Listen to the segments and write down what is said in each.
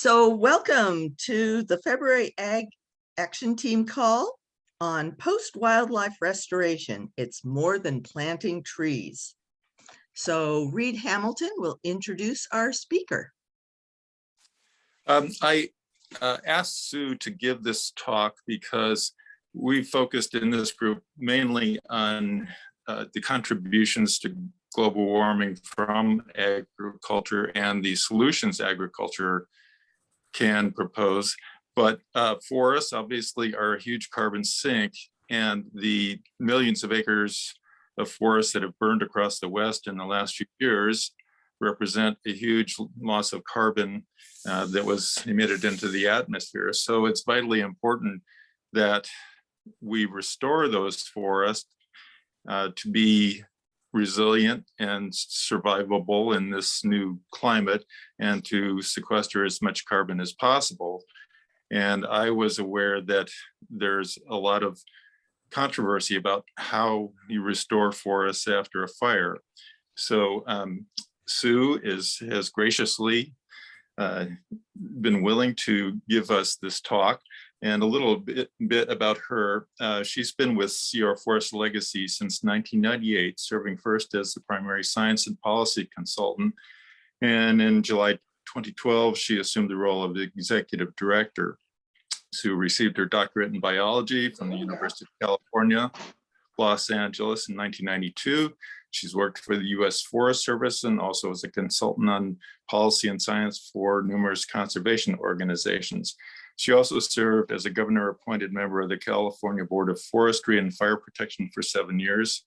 So welcome to the February Ag Action Team call on post-wildlife restoration. It's more than planting trees. So Reed Hamilton will introduce our speaker. I asked Sue to give this talk because we focused in this group mainly on the contributions to global warming from agriculture and the solutions agriculture can propose. But forests obviously are a huge carbon sink, and the millions of acres of forests that have burned across the West in the last few years represent a huge loss of carbon that was emitted into the atmosphere. So it's vitally important that we restore those forests to be resilient and survivable in this new climate and to sequester as much carbon as possible. And I was aware that there's a lot of controversy about how you restore forests after a fire. So Sue has graciously been willing to give us this talk. And a little bit about her. She's been with Sierra Forest Legacy since 1998, serving first as the primary science and policy consultant. And in July 2012, she assumed the role of the executive director. Sue received her doctorate in biology from the University of California, Los Angeles in 1992. She's worked for the U.S. Forest Service and also as a consultant on policy and science for numerous conservation organizations. She also served as a governor-appointed member of the California Board of Forestry and Fire Protection for 7 years.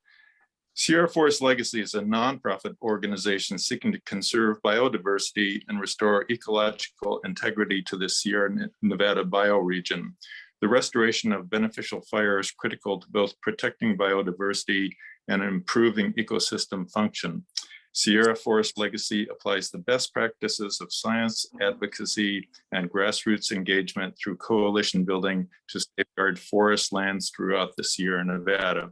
Sierra Forest Legacy is a nonprofit organization seeking to conserve biodiversity and restore ecological integrity to the Sierra Nevada bioregion. The restoration of beneficial fire is critical to both protecting biodiversity and improving ecosystem function. Sierra Forest Legacy applies the best practices of science, advocacy, and grassroots engagement through coalition building to safeguard forest lands throughout the Sierra Nevada.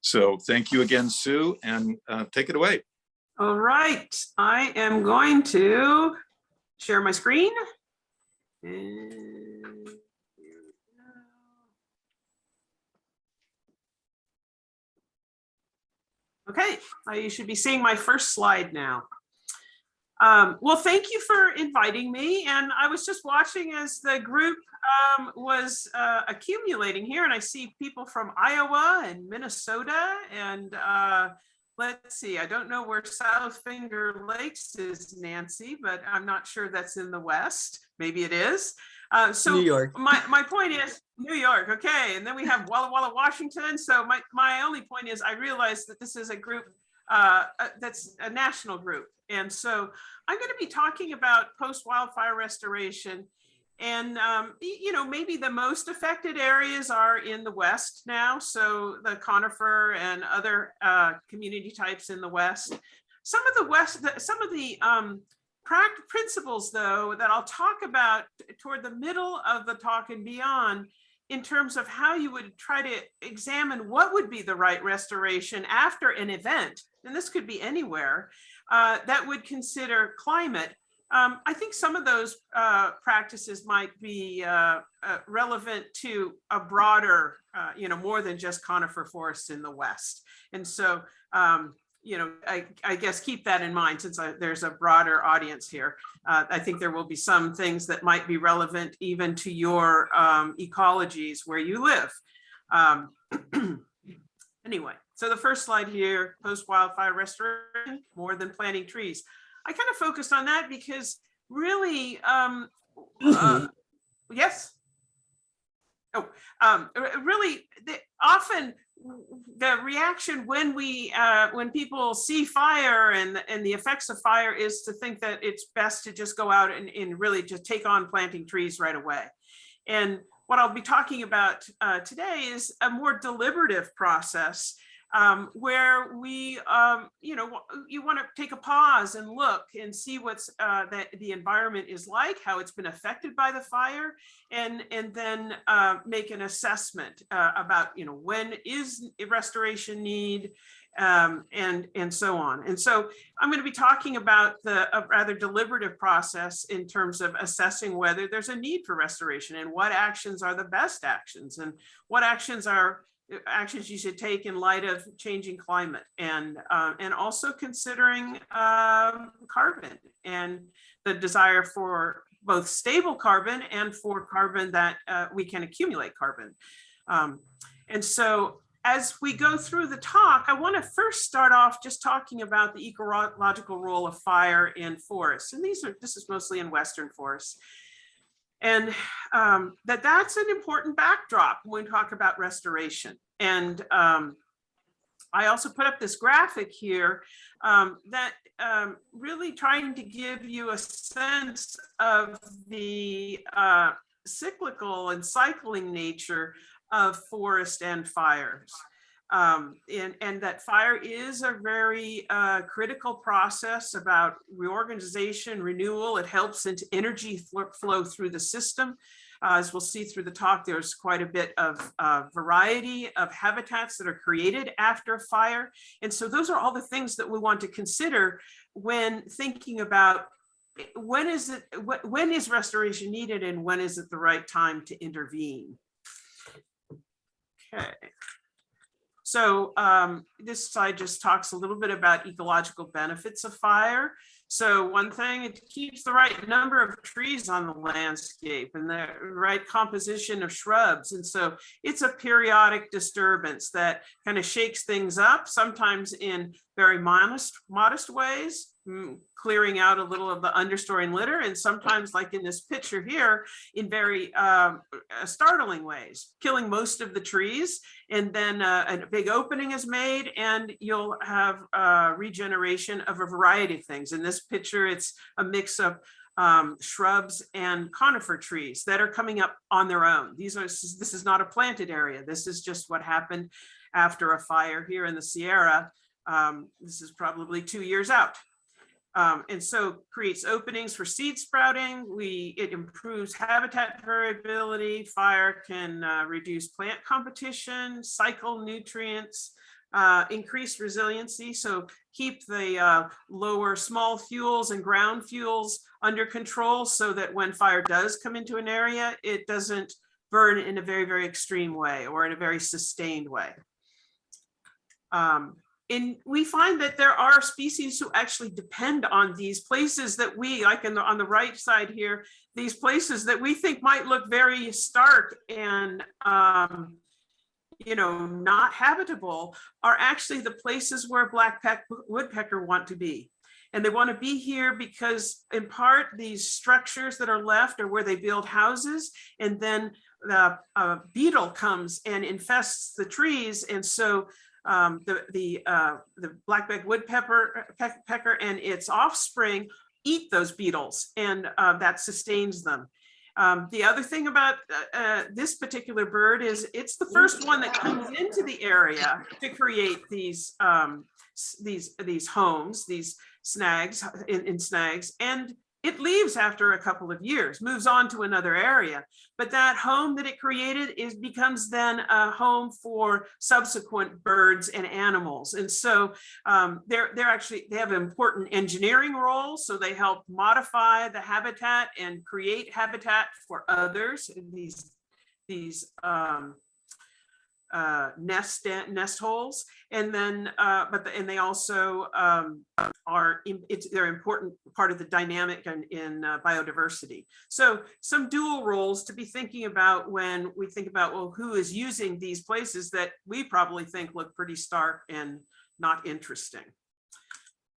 So thank you again, Sue, and take it away. All right, I am going to share my screen. And okay, you should be seeing my first slide now. Well, thank you for inviting me. And I was just watching as the group was accumulating here, and I see people from Iowa and Minnesota. And let's see, I don't know where South Finger Lakes is, Nancy, but I'm not sure that's in the West. Maybe it is. So New York. My point is New York. Okay. And then we have Walla Walla, Washington. So my only point is I realized that this is a group that's a national group. And so I'm going to be talking about post-wildfire restoration. And, you know, maybe the most affected areas are in the West now. So the conifer and other community types in the West. Some of the principles, though, that I'll talk about toward the middle of the talk and beyond, in terms of how you would try to examine what would be the right restoration after an event, and this could be anywhere, that would consider climate. I think some of those practices might be relevant to a broader, you know, more than just conifer forests in the West. And so, you know, I guess keep that in mind since there's a broader audience here. I think there will be some things that might be relevant even to your ecologies where you live. Anyway, so the first slide here, post-wildfire restoration, more than planting trees. I kind of focused on that because really, yes. Oh, really, often the reaction when people see fire and the effects of fire is to think that it's best to just go out and really just take on planting trees right away. And what I'll be talking about today is a more deliberative process where we, you know, you want to take a pause and look and see what's the environment is like, how it's been affected by the fire, and then make an assessment about, you know, when is restoration need, and so on. And so I'm going to be talking about a rather deliberative process in terms of assessing whether there's a need for restoration and what actions are the best actions and what actions you should take in light of changing climate, and also considering carbon and the desire for both stable carbon and for carbon that we can accumulate carbon. And so as we go through the talk, I want to first start off just talking about the ecological role of fire in forests. And this is mostly in Western forests. And that's an important backdrop when we talk about restoration. And I also put up this graphic here that really trying to give you a sense of the cyclical and cycling nature of forest and fires. And that fire is a very critical process about reorganization, renewal. It helps into energy flow through the system. As we'll see through the talk, there's quite a bit of variety of habitats that are created after a fire. And so those are all the things that we want to consider when thinking about when is restoration needed and when is it the right time to intervene. Okay. So this slide just talks a little bit about ecological benefits of fire. So one thing, it keeps the right number of trees on the landscape and the right composition of shrubs. And so it's a periodic disturbance that kind of shakes things up, sometimes in very modest ways, clearing out a little of the understory and litter, and sometimes, like in this picture here, in very startling ways, killing most of the trees, and then a big opening is made, and you'll have regeneration of a variety of things. In this picture, it's a mix of shrubs and conifer trees that are coming up on their own. This is not a planted area. This is just what happened after a fire here in the Sierra. This is probably 2 years out. And so creates openings for seed sprouting. It improves habitat variability. Fire can reduce plant competition, cycle nutrients, increase resiliency. So keep the lower small fuels and ground fuels under control so that when fire does come into an area, it doesn't burn in a very, very extreme way or in a very sustained way. And we find that there are species who actually depend on these places that we, like on the right side here, these places that we think might look very stark and not habitable, are actually the places where black woodpecker want to be. And they want to be here because, in part, these structures that are left are where they build houses, and then the beetle comes and infests the trees, and so the black-backed woodpecker and its offspring eat those beetles, and that sustains them. The other thing about this particular bird is it's the first one that comes into the area to create these homes, these snags in snags, and it leaves after a couple of years, moves on to another area. But that home that it created becomes then a home for subsequent birds and animals. And so they have an important engineering role. So they help modify the habitat and create habitat for others. These nest holes, and then and they also they're an important part of the dynamic in biodiversity. So some dual roles to be thinking about when we think about, well, who is using these places that we probably think look pretty stark and not interesting.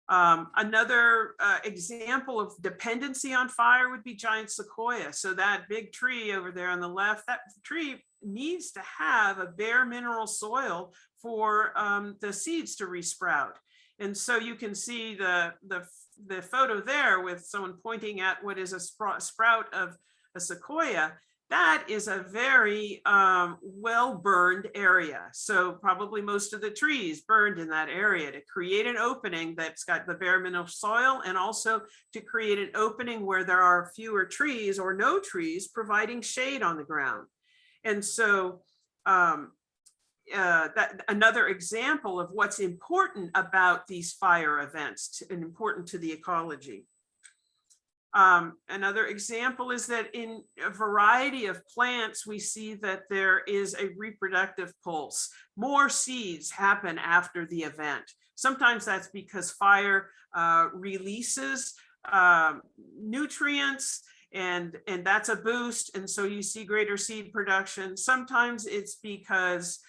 Another example of dependency on fire would be giant sequoia. So that big tree over there on the left, that tree needs to have a bare mineral soil for the seeds to resprout. And so you can see the photo there with someone pointing at what is a sprout of a sequoia. That is a very well burned area. So probably most of the trees burned in that area to create an opening that's got the bare mineral soil, and also to create an opening where there are fewer trees or no trees providing shade on the ground. And so another example of what's important about these fire events and important to the ecology. Another example is that in a variety of plants, we see that there is a reproductive pulse. More seeds happen after the event. Sometimes that's because fire releases nutrients, and that's a boost, and so you see greater seed production. Sometimes it's because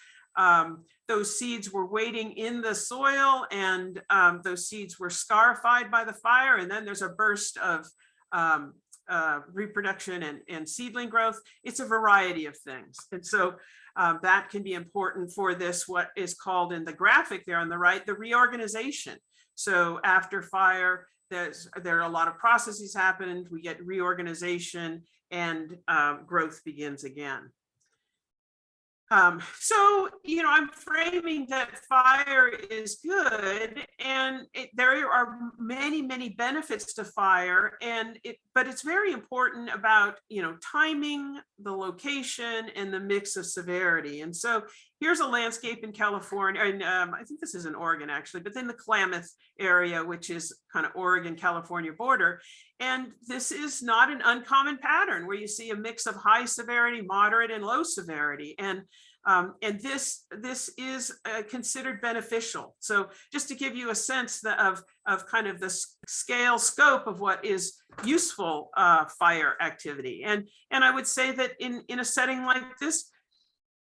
those seeds were waiting in the soil, and those seeds were scarified by the fire, and then there's a burst of reproduction and seedling growth. It's a variety of things. And so that can be important for this, what is called in the graphic there on the right, the reorganization. So after fire, there are a lot of processes happen. We get reorganization, and growth begins again. So, you know, I'm framing that fire is good, and there are many, many benefits to fire, but it's very important about, you know, timing, the location, and the mix of severity. And so here's a landscape in California, and I think this is in Oregon actually, but then the Klamath area, which is kind of Oregon-California border. And this is not an uncommon pattern where you see a mix of high severity, moderate, and low severity. And this is considered beneficial. So just to give you a sense of kind of the scale scope of what is useful fire activity. And I would say that in a setting like this,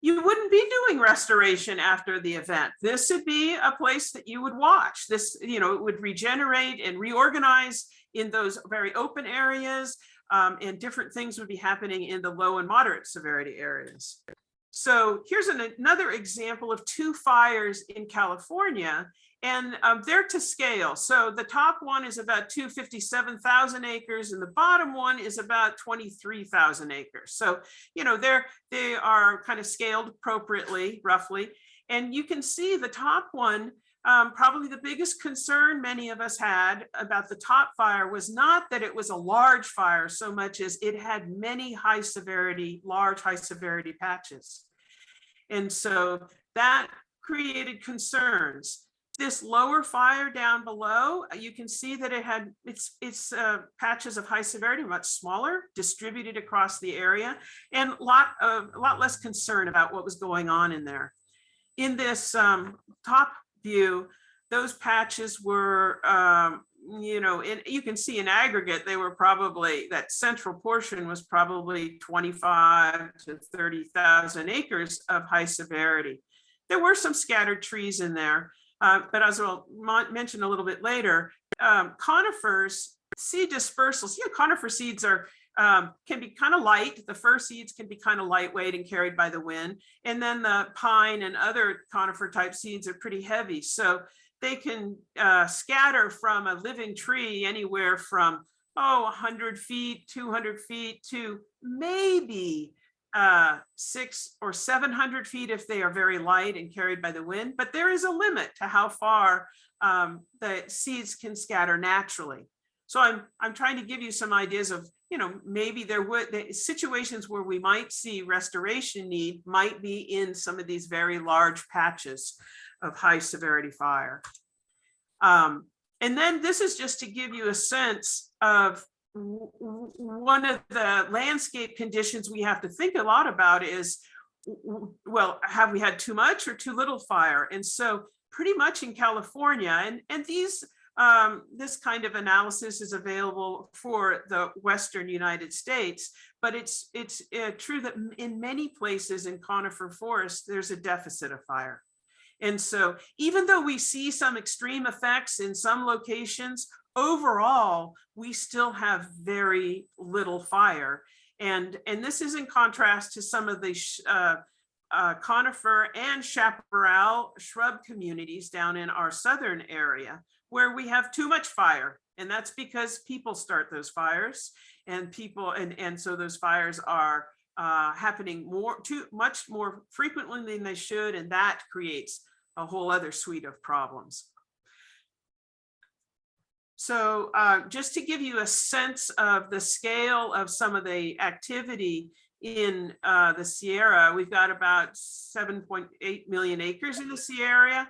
you wouldn't be doing restoration after the event. This would be a place that you would watch. This, you know, it would regenerate and reorganize in those very open areas, and different things would be happening in the low and moderate severity areas. So here's another example of two fires in California, and they're to scale. So the top one is about 257,000 acres, and the bottom one is about 23,000 acres. So, you know, they are kind of scaled appropriately, roughly. And you can see the top one, probably the biggest concern many of us had about the top fire was not that it was a large fire so much as it had many large high severity patches. And so that created concerns. This lower fire down below, you can see that it had its patches of high severity, much smaller, distributed across the area, and a lot less concern about what was going on in there. In this top view, those patches were, you know, you can see in aggregate, they were probably, that central portion was probably 25 to 30,000 acres of high severity. There were some scattered trees in there, but as I'll mention a little bit later, conifers, seed dispersals, you know, conifer seeds are, can be kind of light. The fir seeds can be kind of lightweight and carried by the wind. And then the pine and other conifer type seeds are pretty heavy. So they can scatter from a living tree anywhere from, 100 feet, 200 feet to maybe 600 or 700 feet if they are very light and carried by the wind. But there is a limit to how far the seeds can scatter naturally. So I'm trying to give you some ideas of, you know, maybe the situations where we might see restoration need might be in some of these very large patches of high severity fire. And then this is just to give you a sense of one of the landscape conditions we have to think a lot about is, well, have we had too much or too little fire? And so pretty much in California, and these this kind of analysis is available for the Western United States, but it's true that in many places in conifer forests, there's a deficit of fire. And so even though we see some extreme effects in some locations, overall, we still have very little fire. And this is in contrast to some of the conifer and chaparral shrub communities down in our southern area, where we have too much fire. And that's because people start those fires, and so those fires are happening much more frequently than they should, and that creates a whole other suite of problems. So just to give you a sense of the scale of some of the activity in the Sierra. We've got about 7.8 million acres in the Sierra.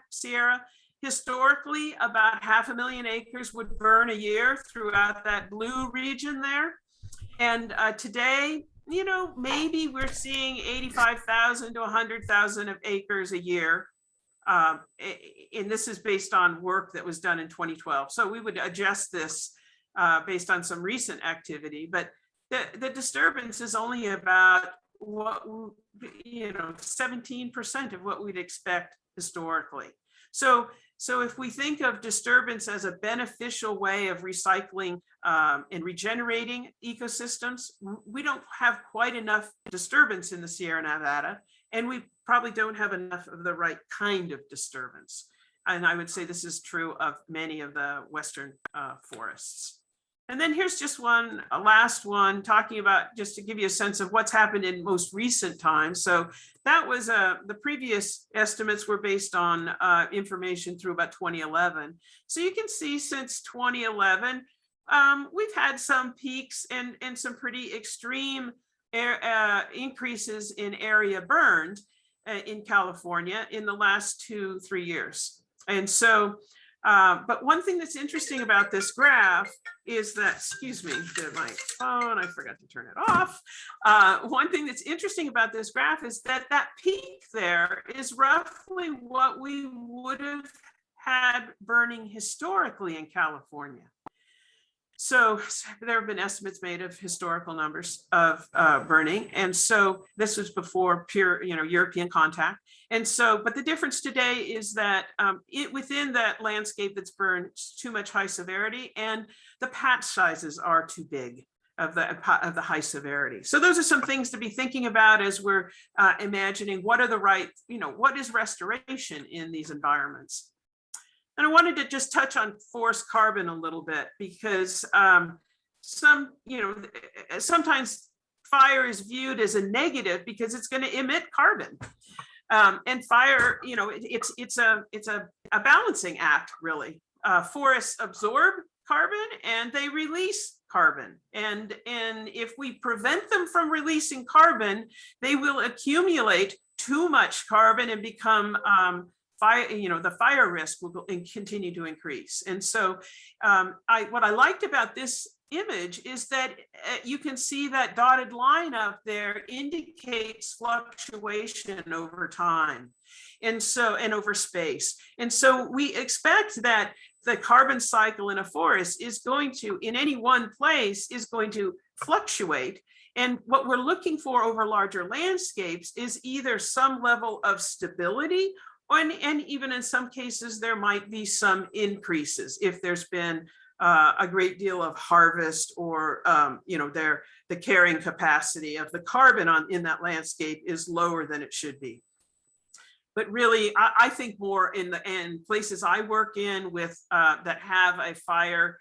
Historically, about 500,000 acres would burn a year throughout that blue region there. And today, you know, maybe we're seeing 85,000 to 100,000 of acres a year. And this is based on work that was done in 2012. So we would adjust this based on some recent activity, but the disturbance is only about what, you know, 17% of what we'd expect historically. So if we think of disturbance as a beneficial way of recycling and regenerating ecosystems, we don't have quite enough disturbance in the Sierra Nevada, and we probably don't have enough of the right kind of disturbance. And I would say this is true of many of the Western forests. And then here's just a last one, talking about, just to give you a sense of what's happened in most recent times. So that was the previous estimates were based on information through about 2011. So you can see since 2011, we've had some peaks and some pretty extreme increases in area burned in California in the last 2-3 years. And so, but one thing that's interesting about this graph is that, excuse me, my phone, I forgot to turn it off. One thing that's interesting about this graph is that that peak there is roughly what we would have had burning historically in California. So there have been estimates made of historical numbers of burning. And so this was before pure, you know, European contact. And so, but the difference today is that within that landscape that's burned, it's too much high severity, and the patch sizes are too big of the high severity. So those are some things to be thinking about as we're imagining what are the right, you know, what is restoration in these environments. And I wanted to just touch on forest carbon a little bit, because sometimes fire is viewed as a negative because it's going to emit carbon. And fire, you know, it's a balancing act, really. Forests absorb carbon and they release carbon. And if we prevent them from releasing carbon, they will accumulate too much carbon and become fire, you know, the fire risk will continue to increase. And so what I liked about this image is that you can see that dotted line up there indicates fluctuation over time, and over space. And so we expect that the carbon cycle in a forest is going to, in any one place, is going to fluctuate. And what we're looking for over larger landscapes is either some level of stability, and even in some cases, there might be some increases if there's been a great deal of harvest, or you know, the carrying capacity of the carbon in that landscape is lower than it should be. But really, I think more in the end, places I work in with that have a fire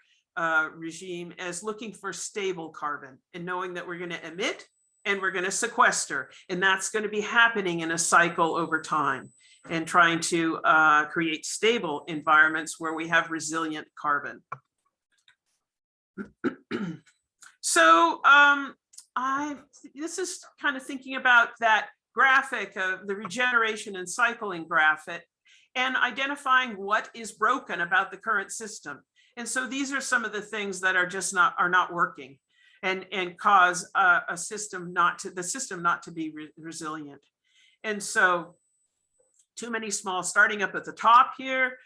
regime as looking for stable carbon, and knowing that we're going to emit and we're going to sequester, and that's going to be happening in a cycle over time, and trying to create stable environments where we have resilient carbon. So this is kind of thinking about that graphic of the regeneration and cycling graphic, and identifying what is broken about the current system. And so these are some of the things that are just not working, and cause the system not to be resilient. And so too many small, starting up at the top here,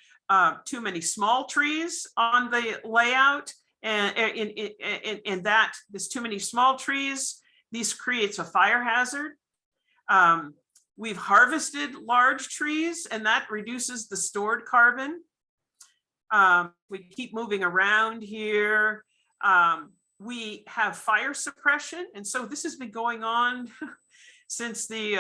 too many small trees on the layout, and that there's too many small trees. This creates a fire hazard. We've harvested large trees, and that reduces the stored carbon. We keep moving around here. We have fire suppression, and so this has been going on since the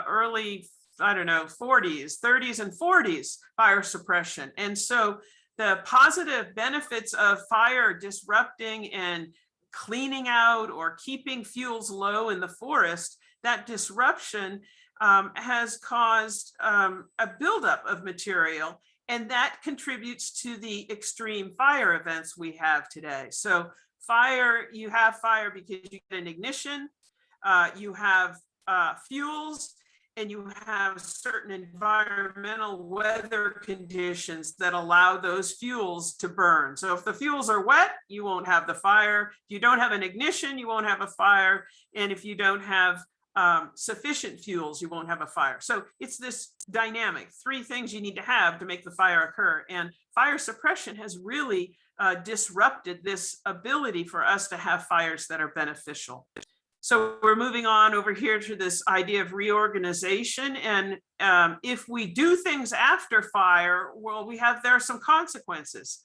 early, I don't know, 40s, 30s, and 40s, fire suppression. And so the positive benefits of fire disrupting and cleaning out or keeping fuels low in the forest, that disruption has caused a buildup of material, and that contributes to the extreme fire events we have today. So fire, you have fire because you get an ignition. you have fuels, and you have certain environmental weather conditions that allow those fuels to burn. So if the fuels are wet, you won't have the fire. If you don't have an ignition, you won't have a fire. And if you don't have sufficient fuels, you won't have a fire. So it's this dynamic, three things you need to have to make the fire occur. And fire suppression has really disrupted this ability for us to have fires that are beneficial. So we're moving on over here to this idea of reorganization. And if we do things after fire, well, there are some consequences.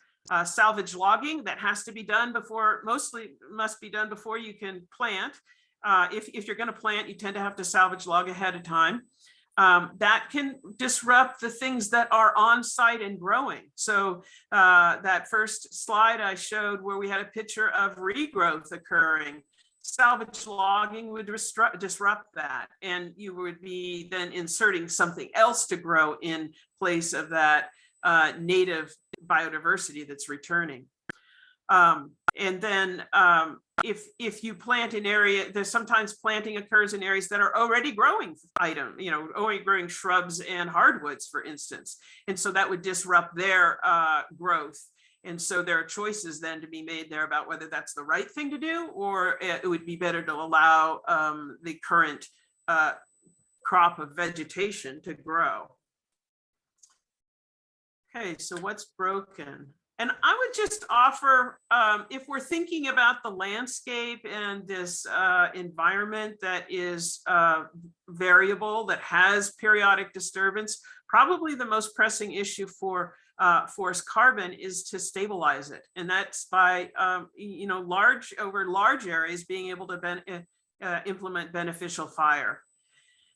Salvage logging, that has to be done before, mostly must be done before you can plant. If you're going to plant, you tend to have to salvage log ahead of time. That can disrupt the things that are on site and growing. So that first slide I showed where we had a picture of regrowth occurring, salvage logging would disrupt that, and you would be then inserting something else to grow in place of that native biodiversity that's returning. And then if you plant an area, there's sometimes planting occurs in areas that are already growing already growing shrubs and hardwoods, for instance. And so that would disrupt their growth. And so there are choices then to be made there about whether that's the right thing to do, or it would be better to allow the current crop of vegetation to grow. Okay, so what's broken? And I would just offer, if we're thinking about the landscape and this environment that is variable, that has periodic disturbance, probably the most pressing issue for forest carbon is to stabilize it. And that's by, over large areas being able to implement beneficial fire.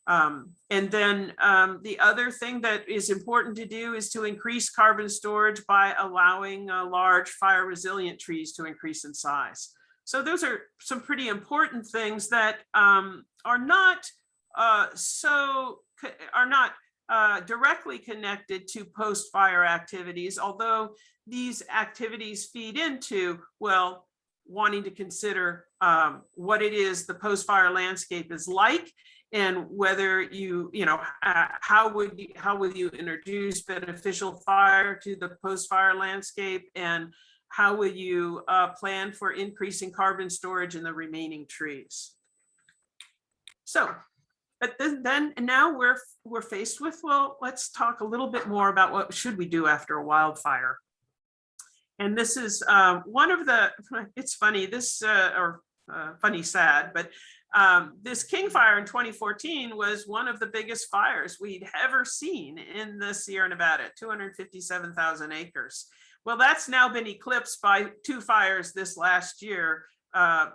And then the other thing that is important to do is to increase carbon storage by allowing large fire resilient trees to increase in size. So those are some pretty important things that are not directly connected to post-fire activities, although these activities feed into, well, wanting to consider what it is the post-fire landscape is like, and whether how will you introduce beneficial fire to the post-fire landscape, and how will you plan for increasing carbon storage in the remaining trees. So, but then now we're faced with, well, let's talk a little bit more about what should we do after a wildfire. And this is one of the, it's funny, this, funny, sad, but this King Fire in 2014 was one of the biggest fires we'd ever seen in the Sierra Nevada, 257,000 acres. Well, that's now been eclipsed by two fires this last year, one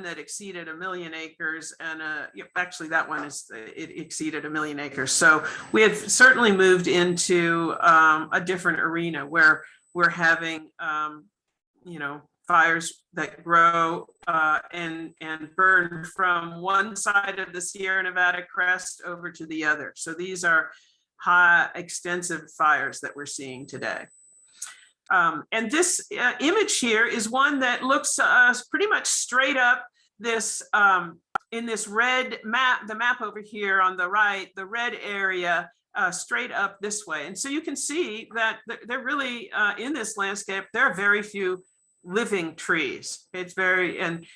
that exceeded 1 million acres, and actually that one it exceeded 1 million acres. So we have certainly moved into a different arena where we're having fires that grow and burn from one side of the Sierra Nevada crest over to the other. So these are high extensive fires that we're seeing today. And this image here is one that looks pretty much straight up this in this red map, the map over here on the right, the red area straight up this way. And so you can see that they're really in this landscape, there are very few living trees. It's very, and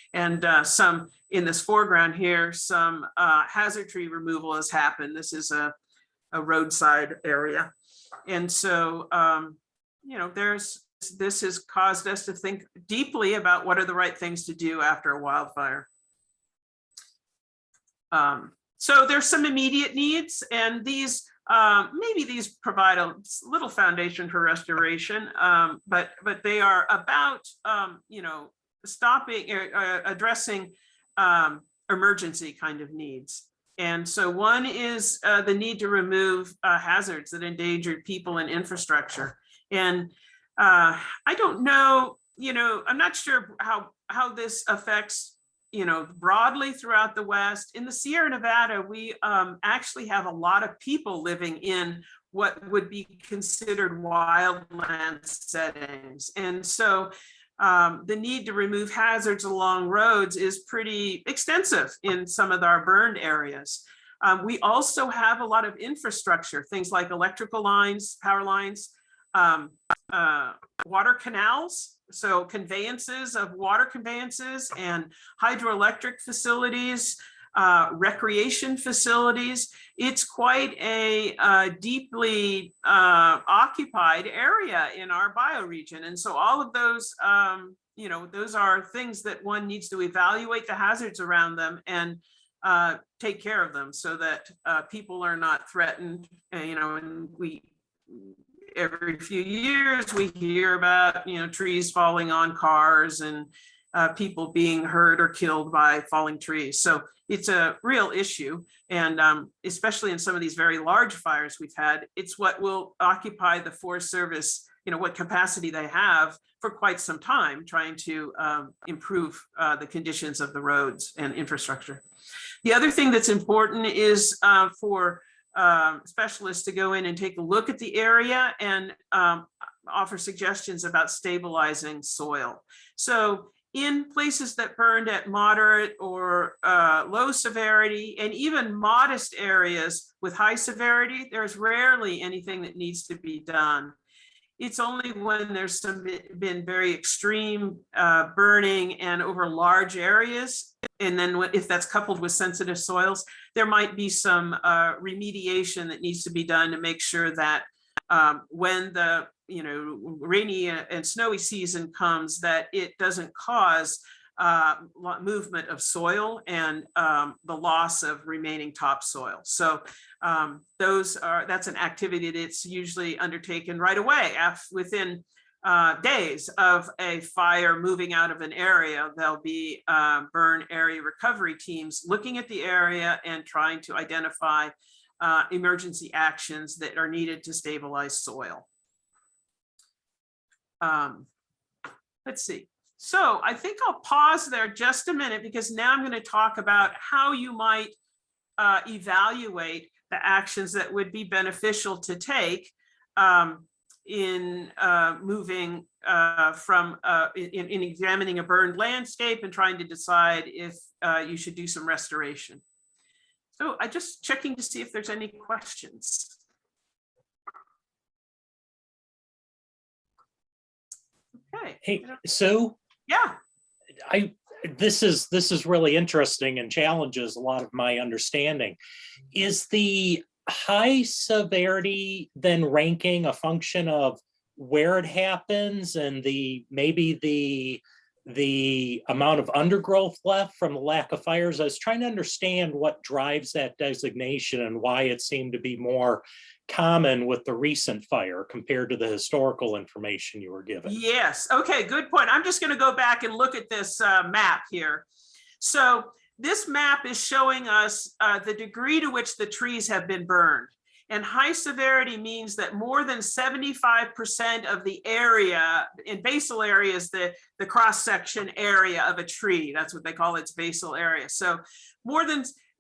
some in this foreground here, some hazard tree removal has happened. This is a roadside area. And so, this has caused us to think deeply about what are the right things to do after a wildfire. So there's some immediate needs, and these maybe these provide a little foundation for restoration, but they are about stopping addressing emergency kind of needs. And so one is the need to remove hazards that endanger people and infrastructure. And I don't know, I'm not sure how this affects, broadly throughout the West. In the Sierra Nevada, we actually have a lot of people living in what would be considered wildland settings. And so the need to remove hazards along roads is pretty extensive in some of our burned areas. We also have a lot of infrastructure, things like electrical lines, power lines, water canals, so conveyances of water conveyances and hydroelectric facilities, recreation facilities. It's quite a deeply occupied area in our bioregion. And so all of those, those are things that one needs to evaluate the hazards around them and take care of them so that people are not threatened. And we, every few years we hear about, trees falling on cars and people being hurt or killed by falling trees. So it's a real issue. And especially in some of these very large fires we've had, it's what will occupy the Forest Service, what capacity they have for quite some time, trying to improve the conditions of the roads and infrastructure. The other thing that's important is for specialists to go in and take a look at the area and offer suggestions about stabilizing soil. So in places that burned at moderate or low severity, and even modest areas with high severity, there's rarely anything that needs to be done. It's only when there's been very extreme burning and over large areas, and then if that's coupled with sensitive soils, there might be some remediation that needs to be done to make sure that when the rainy and snowy season comes, that it doesn't cause movement of soil and the loss of remaining topsoil. So that's an activity that's usually undertaken right away within days of a fire moving out of an area. There'll be burn area recovery teams looking at the area and trying to identify emergency actions that are needed to stabilize soil. Let's see. So I think I'll pause there just a minute, because now I'm going to talk about how you might evaluate the actions that would be beneficial to take in moving from in examining a burned landscape and trying to decide if you should do some restoration. So I'm just checking to see if there's any questions. Okay. Hey, Sue. Yeah. This is really interesting and challenges a lot of my understanding. Is the high severity then ranking a function of where it happens and maybe the amount of undergrowth left from the lack of fires? I was trying to understand what drives that designation and why it seemed to be more common with the recent fire compared to the historical information you were given. Yes. Okay, good point. I'm just going to go back and look at this map here. So this map is showing us the degree to which the trees have been burned. And high severity means that more than 75% of the area, in basal area is the cross-section area of a tree. That's what they call its basal area. So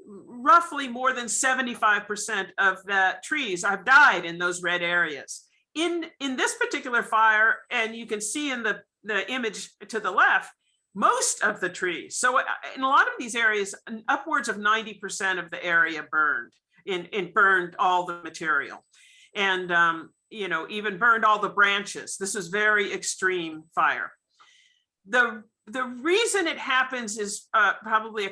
roughly more than 75% of the trees have died in those red areas. In this particular fire, and you can see in the image to the left, most of the trees. So in a lot of these areas, upwards of 90% of the area burned. Burned all the material, and even burned all the branches. This is very extreme fire. The reason it happens is probably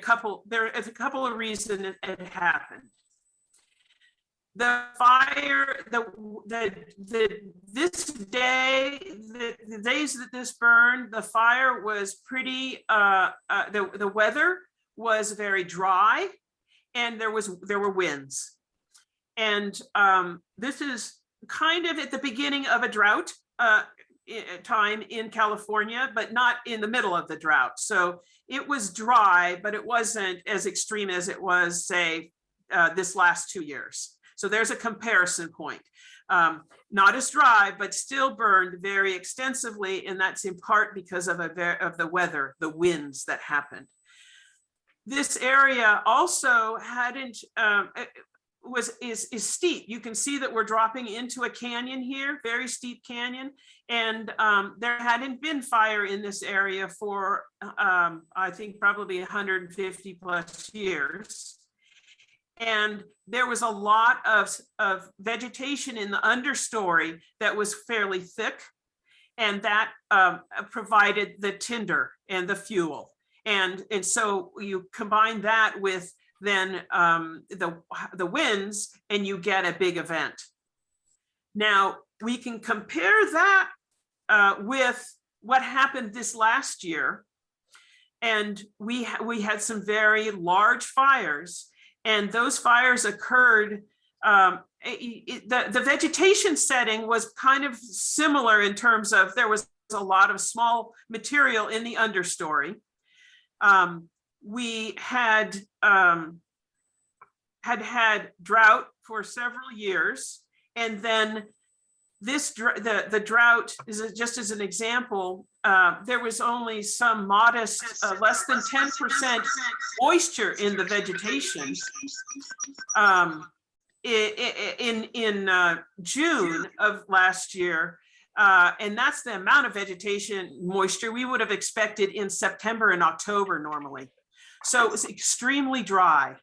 there is a couple of reasons it happened. The fire, the days that this burned, the fire was pretty. The weather was very dry. And there were winds, and this is kind of at the beginning of a drought time in California, but not in the middle of the drought. So it was dry, but it wasn't as extreme as it was, say, this last 2 years. So there's a comparison point. Not as dry, but still burned very extensively, and that's in part because of the weather, the winds that happened. This area also hadn't, is steep. You can see that we're dropping into a canyon here, very steep canyon. And there hadn't been fire in this area for, I think, probably 150 plus years. And there was a lot of vegetation in the understory that was fairly thick. And that provided the tinder and the fuel. And so you combine that with then the winds, and you get a big event. Now, we can compare that with what happened this last year. And we had some very large fires, and those fires occurred. The vegetation setting was kind of similar in terms of there was a lot of small material in the understory. We had drought for several years, and then the drought is just as an example. There was only some modest, less than 10% moisture in the vegetation. In June of last year, and that's the amount of vegetation moisture we would have expected in September and October normally. So it was extremely dry.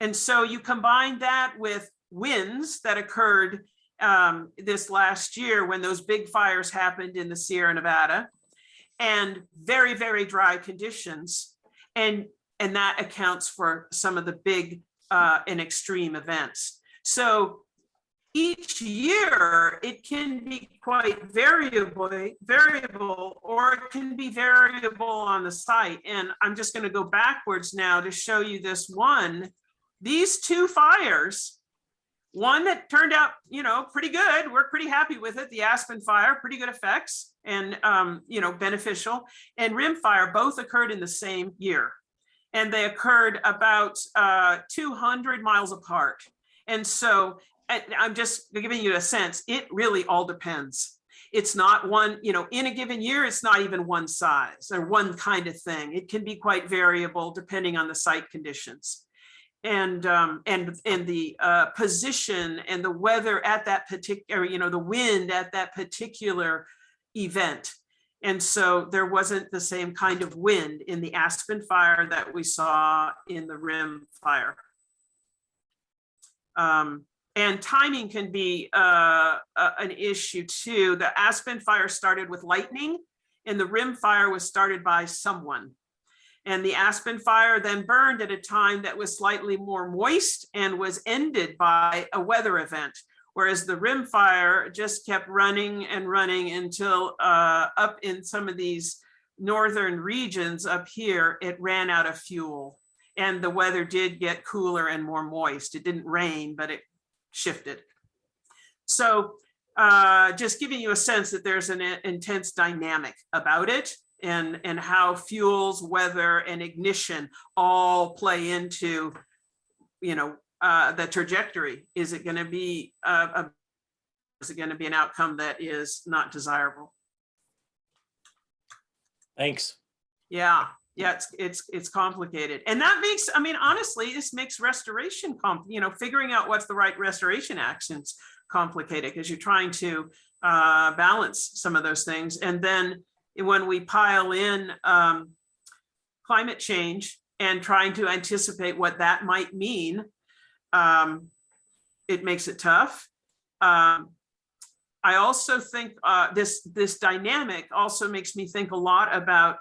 And so you combine that with winds that occurred this last year when those big fires happened in the Sierra Nevada, and very, very dry conditions. And that accounts for some of the big and extreme events. So each year it can be quite variable, or it can be variable on the site. And I'm just going to go backwards now to show you this one. These two fires, one that turned out, pretty good. We're pretty happy with it. The Aspen fire, pretty good effects and, beneficial. And Rim fire both occurred in the same year. And they occurred about 200 miles apart. And so I'm just giving you a sense, it really all depends. It's not one, in a given year, it's not even one size or one kind of thing. It can be quite variable depending on the site conditions. And the position and the weather at that particular, the wind at that particular event. And so there wasn't the same kind of wind in the Aspen fire that we saw in the Rim fire. And timing can be an issue too. The Aspen fire started with lightning, and the Rim fire was started by someone. And the Aspen fire then burned at a time that was slightly more moist and was ended by a weather event. Whereas the Rim fire just kept running and running until up in some of these northern regions up here, it ran out of fuel. And the weather did get cooler and more moist. It didn't rain, but it shifted. So just giving you a sense that there's an intense dynamic about it, and how fuels, weather, and ignition all play into, the trajectory. Is it going to be an outcome that is not desirable? Thanks. Yeah, it's complicated, and that makes, honestly, this makes restoration figuring out what's the right restoration actions complicated, because you're trying to balance some of those things. And then when we pile in climate change and trying to anticipate what that might mean, it makes it tough. I also think this dynamic also makes me think a lot about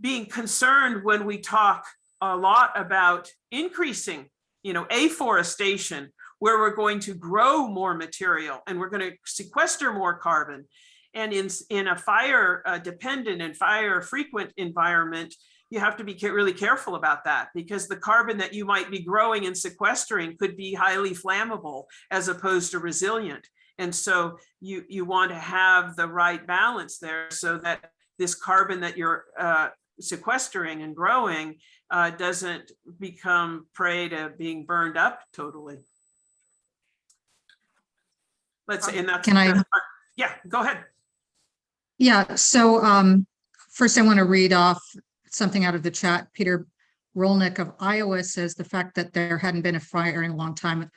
being concerned when we talk a lot about increasing, afforestation, where we're going to grow more material and we're going to sequester more carbon. And in a fire dependent and fire frequent environment, you have to be really careful about that, because the carbon that you might be growing and sequestering could be highly flammable as opposed to resilient. And so you want to have the right balance there, so that this carbon that you're sequestering and growing doesn't become prey to being burned up totally. Let's say, and that's, yeah, go ahead. Yeah, so first I want to read off something out of the chat. Peter Rolnick of Iowa says the fact that there hadn't been a fire in a long time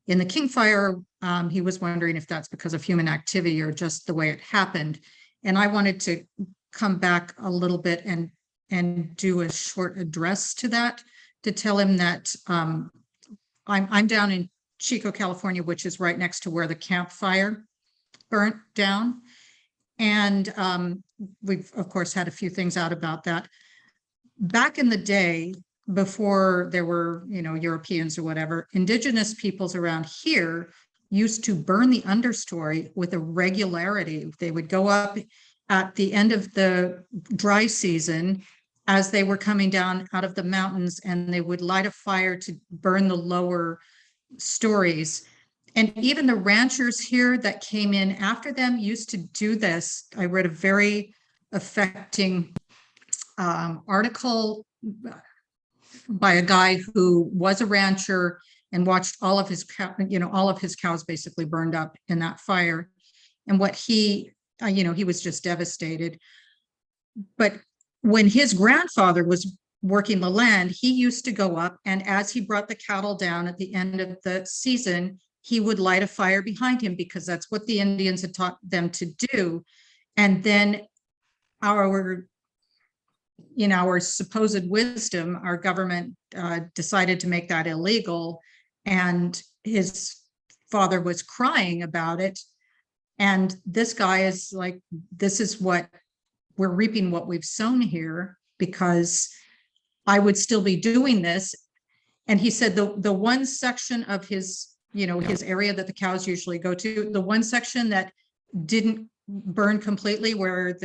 in the King Fire, he was wondering if that's because of human activity or just the way it happened. And I wanted to come back a little bit and do a short address to that, to tell him that I'm down in Chico, California, which is right next to where the campfire burnt down. And we've, of course, had a few things out about that. Back in the day, before there were, Europeans or whatever, indigenous peoples around here used to burn the understory with a regularity. They would go up at the end of the dry season as they were coming down out of the mountains, and they would light a fire to burn the lower stories. And even the ranchers here that came in after them used to do this. I read a very affecting article by a guy who was a rancher and watched all of his, all of his cows basically burned up in that fire. And what he, he was just devastated. But when his grandfather was working the land, he used to go up, and as he brought the cattle down at the end of the season, he would light a fire behind him, because that's what the Indians had taught them to do. And then our supposed wisdom, our government decided to make that illegal, and his father was crying about it. And this guy is like, this is what we're reaping, what we've sown here, because I would still be doing this. And he said the one section of his, his area that the cows usually go to, the one section that didn't burn completely, where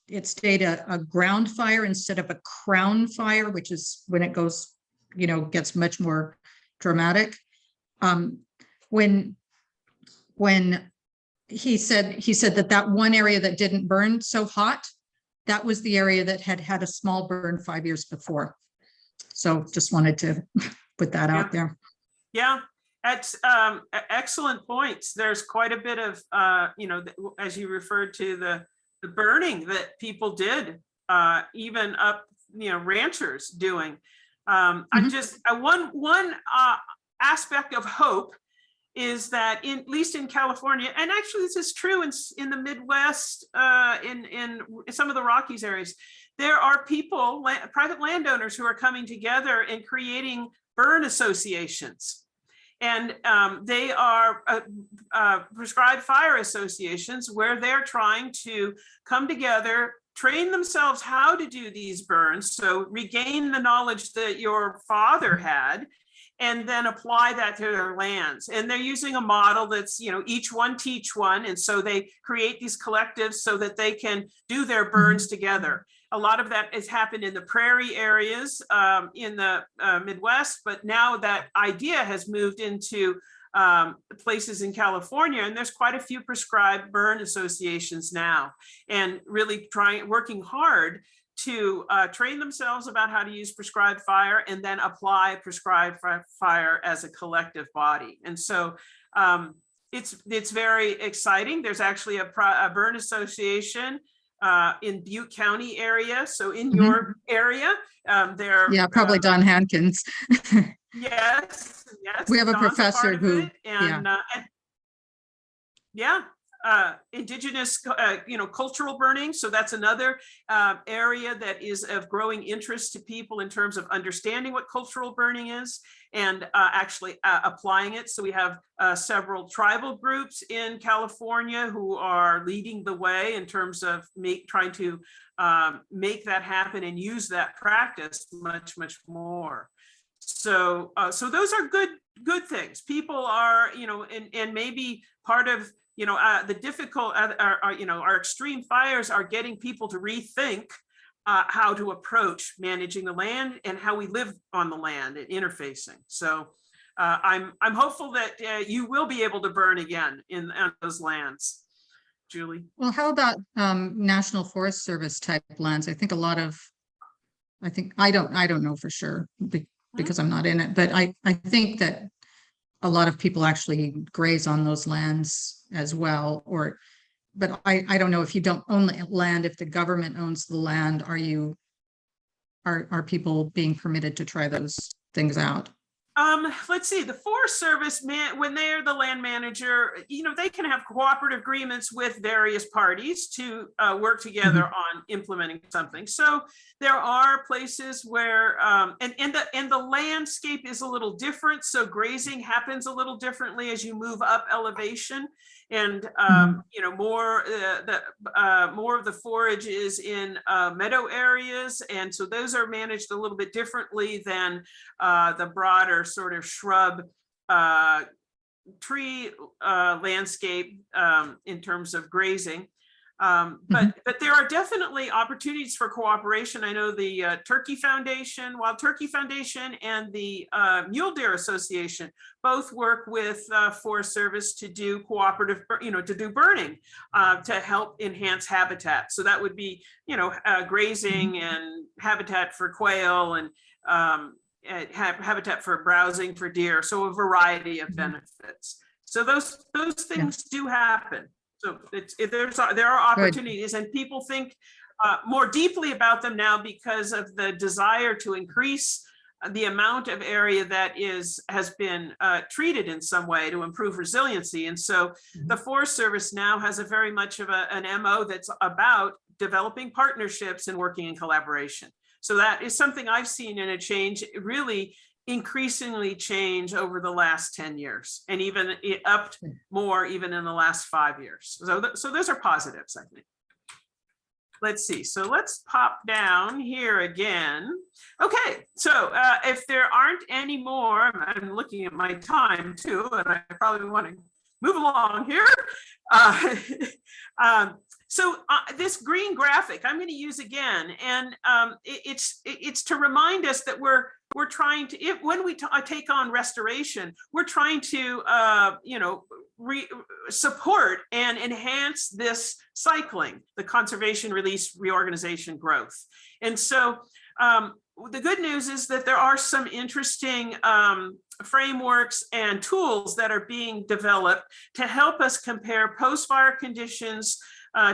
it stayed a ground fire instead of a crown fire, which is when it goes, gets much more dramatic. When he said that one area that didn't burn so hot, that was the area that had a small burn 5 years before. So just wanted to put that out there. Yeah, that's excellent points. There's quite a bit of, as you referred to the burning that people did, even up, ranchers doing. I just, one aspect of hope is that at least in California, and actually this is true in the Midwest, in some of the Rockies areas, there are people, private landowners, who are coming together and creating burn associations. And they are prescribed fire associations, where they're trying to come together, train themselves how to do these burns, so regain the knowledge that your father had, and then apply that to their lands. And they're using a model that's, each one teach one. And so they create these collectives so that they can do their burns together. A lot of that has happened in the prairie areas in the Midwest, but now that idea has moved into places in California, and there's quite a few prescribed burn associations now, and really working hard to train themselves about how to use prescribed fire, and then apply prescribed fire as a collective body. And so it's very exciting. There's actually a burn association in Butte County area. So in your area, there. Yeah, probably Don Hankins. Yes. We have a Don's professor who, indigenous, cultural burning. So that's another area that is of growing interest to people in terms of understanding what cultural burning is, and actually applying it. So we have several tribal groups in California who are leading the way in terms of trying to make that happen and use that practice much, much more. So those are good things. People are, and maybe part of, the difficult, our extreme fires are getting people to rethink how to approach managing the land and how we live on the land and interfacing. So I'm hopeful that you will be able to burn again on those lands. Julie. Well, how about National Forest Service type lands? I think I don't know for sure because I'm not in it, but I think that a lot of people actually graze on those lands as well, but I don't know, if you don't own the land, if the government owns the land, are you are people being permitted to try those things out? Let's see, the Forest Service, when they're the land manager, they can have cooperative agreements with various parties to work together on implementing something. So there are places where, and the landscape is a little different. So grazing happens a little differently as you move up elevation, and more of the forage is in meadow areas, and so those are managed a little bit differently than the broader sort of shrub tree landscape in terms of grazing. But there are definitely opportunities for cooperation. I know the Turkey Foundation, Wild Turkey Foundation, and the Mule Deer Association both work with Forest Service to do cooperative, to do burning to help enhance habitat. So that would be, grazing and habitat for quail and habitat for browsing for deer. So a variety of benefits. So those things do happen. So there are opportunities, and people think more deeply about them now because of the desire to increase the amount of area that has been treated in some way to improve resiliency. And so the Forest Service now has a very much of an MO that's about developing partnerships and working in collaboration. So that is something I've seen in a change, really increasingly change over the last 10 years, and even it upped more even in the last 5 years. So those are positives, I think. Let's see. So let's pop down here again. Okay, so if there aren't any more, I'm looking at my time too, and I probably want to move along here. So this green graphic I'm going to use again, and it's to remind us that we're trying to, when we take on restoration, we're trying to support and enhance this cycling, the conservation, release, reorganization, growth. And so the good news is that there are some interesting frameworks and tools that are being developed to help us compare post-fire conditions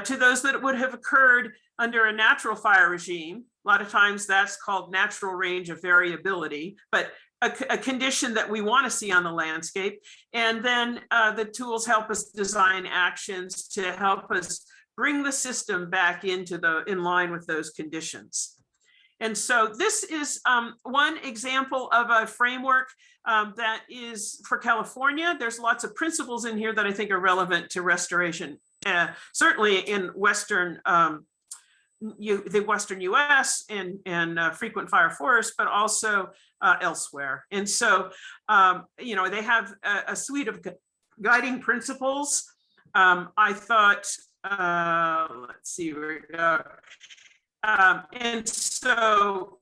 to those that would have occurred under a natural fire regime. A lot of times that's called natural range of variability, but a condition that we want to see on the landscape. And then the tools help us design actions to help us bring the system back into in line with those conditions. And so this is one example of a framework that is for California. There's lots of principles in here that I think are relevant to restoration. Certainly in the Western US and frequent fire forests, but also elsewhere. And so, they have a suite of guiding principles. I thought, let's see where we go. And so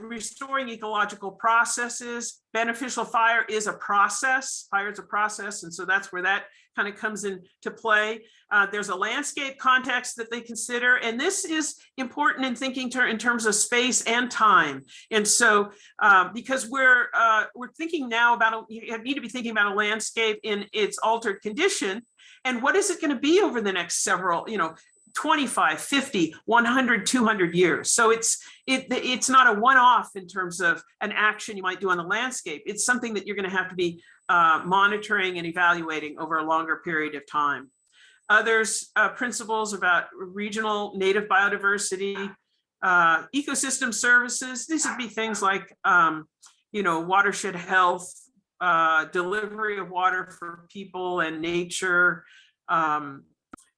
restoring ecological processes, beneficial fire is a process. Fire is a process. And so that's where that kind of comes into play. There's a landscape context that they consider, and this is important in thinking in terms of space and time. And so, because we're thinking now about, you need to be thinking about a landscape in its altered condition, and what is it going to be over the next several, 25, 50, 100, 200 years. So it's not a one-off in terms of an action you might do on the landscape. It's something that you're going to have to be monitoring and evaluating over a longer period of time. There's principles about regional native biodiversity, ecosystem services. These would be things like, watershed health, delivery of water for people and nature,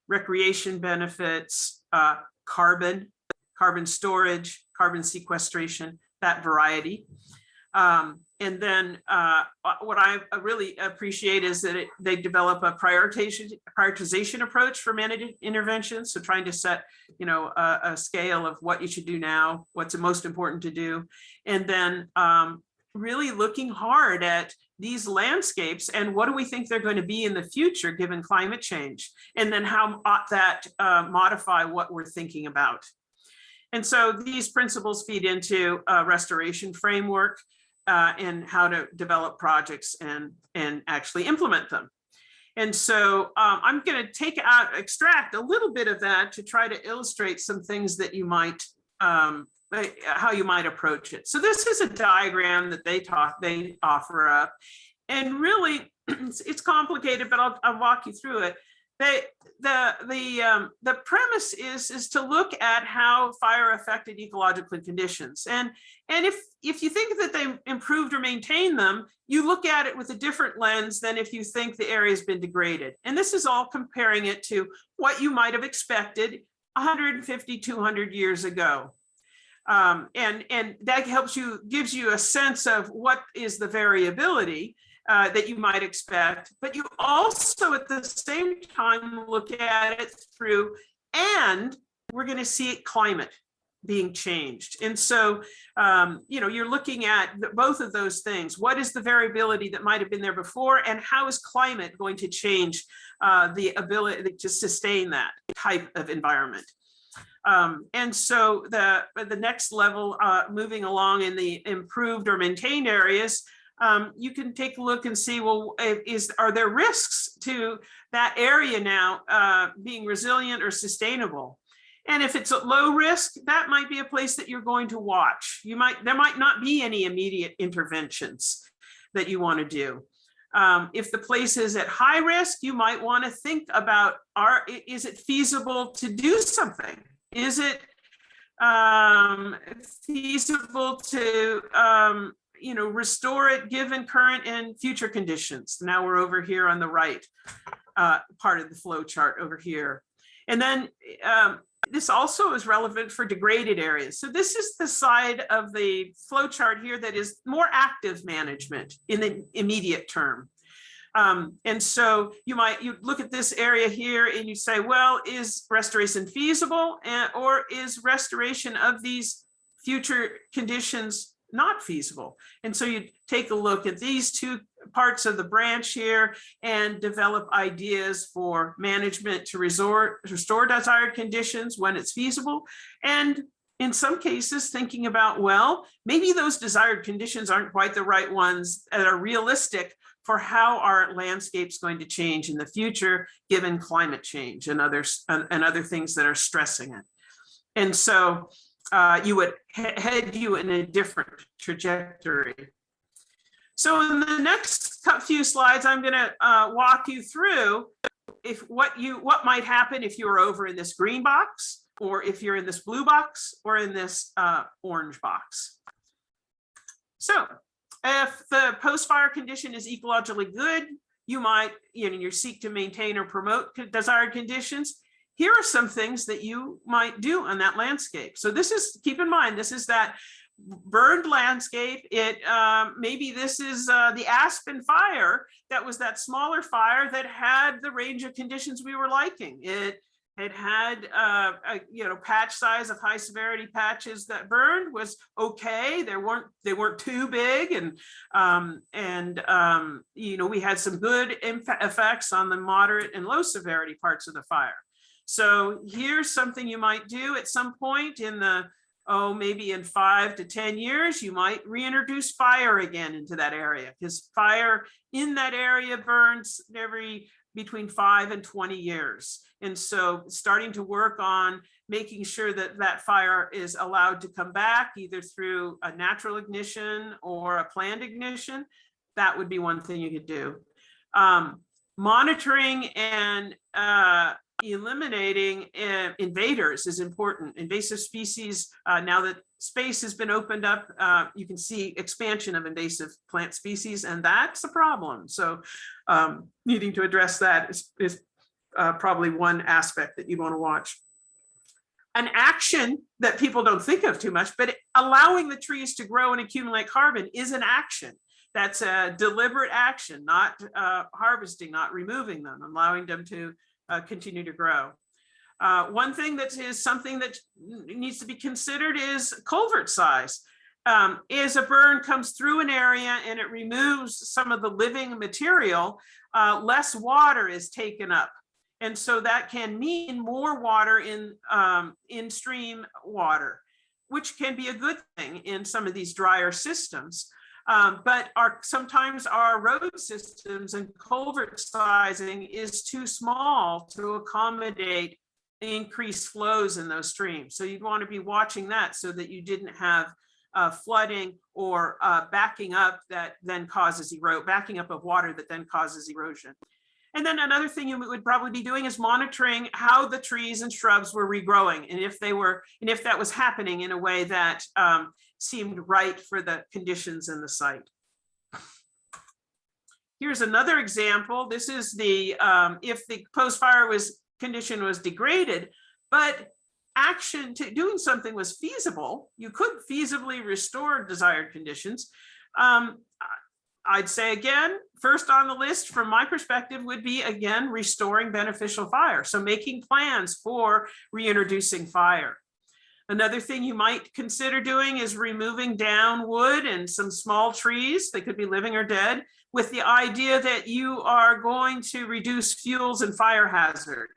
recreation benefits, carbon storage, carbon sequestration, that variety. And then what I really appreciate is that they develop a prioritization approach for managed interventions. So trying to set, a scale of what you should do now, what's most important to do. And then really looking hard at these landscapes and what do we think they're going to be in the future given climate change, and then how ought that modify what we're thinking about. And so these principles feed into a restoration framework and how to develop projects and actually implement them. And so I'm going to extract a little bit of that to try to illustrate some things that you might how you might approach it. So this is a diagram that they offer up, and really it's complicated, but I'll walk you through it. The premise is to look at how fire affected ecological conditions, and if you think that they improved or maintained them, you look at it with a different lens than if you think the area has been degraded. And this is all comparing it to what you might have expected 150, 200 years ago. And that gives you a sense of what is the variability that you might expect, but you also at the same time look at it through, and we're going to see climate being changed. And so, you're looking at both of those things. What is the variability that might have been there before, and how is climate going to change the ability to sustain that type of environment? And so the next level, moving along in the improved or maintained areas, you can take a look and see, well, are there risks to that area now being resilient or sustainable? And if it's a low risk, that might be a place that you're going to watch. There might not be any immediate interventions that you want to do. If the place is at high risk, you might want to think about, is it feasible to do something? Is it feasible to restore it given current and future conditions? Now we're over here on the right part of the flow chart over here. And then this also is relevant for degraded areas. So this is the side of the flow chart here that is more active management in the immediate term. And so you look at this area here and you say, well, is restoration feasible, or is restoration of these future conditions not feasible? And so you take a look at these two parts of the branch here and develop ideas for management to restore desired conditions when it's feasible. And in some cases, thinking about, well, maybe those desired conditions aren't quite the right ones that are realistic for how our landscape's going to change in the future, given climate change and other things that are stressing it. And so you would head you in a different trajectory. So in the next few slides, I'm going to walk you through what might happen if you were over in this green box, or if you're in this blue box, or in this orange box. So if the post-fire condition is ecologically good, you might, you seek to maintain or promote desired conditions. Here are some things that you might do on that landscape. So this is, keep in mind, this is that burned landscape. Maybe this is the aspen fire. That was that smaller fire that had the range of conditions we were liking. It had patch size of high severity patches that burned was okay. They weren't too big, and we had some good effects on the moderate and low severity parts of the fire. So here's something you might do at some point in maybe in 5 to 10 years, you might reintroduce fire again into that area, because fire in that area burns between 5 and 20 years. And so starting to work on making sure that that fire is allowed to come back, either through a natural ignition or a planned ignition, that would be one thing you could do. Monitoring and eliminating invaders is important. Invasive species, now that space has been opened up, you can see expansion of invasive plant species, and that's a problem. So needing to address that is probably one aspect that you want to watch. An action that people don't think of too much, but allowing the trees to grow and accumulate carbon is an action. That's a deliberate action, not harvesting, not removing them, allowing them to continue to grow. One thing that is something that needs to be considered is culvert size. As a burn comes through an area and it removes some of the living material, less water is taken up. And so that can mean more water in stream water, which can be a good thing in some of these drier systems. But sometimes our road systems and culvert sizing is too small to accommodate increased flows in those streams. So you'd want to be watching that so that you didn't have flooding or backing up that then causes backing up of water that then causes erosion. And then another thing you would probably be doing is monitoring how the trees and shrubs were regrowing, and if that was happening in a way that seemed right for the conditions in the site. Here's another example. This is the if the post-fire condition was degraded, but action to doing something was feasible, you could feasibly restore desired conditions. I'd say again, first on the list from my perspective would be, again, restoring beneficial fire. So making plans for reintroducing fire. Another thing you might consider doing is removing down wood and some small trees, they could be living or dead, with the idea that you are going to reduce fuels and fire hazard.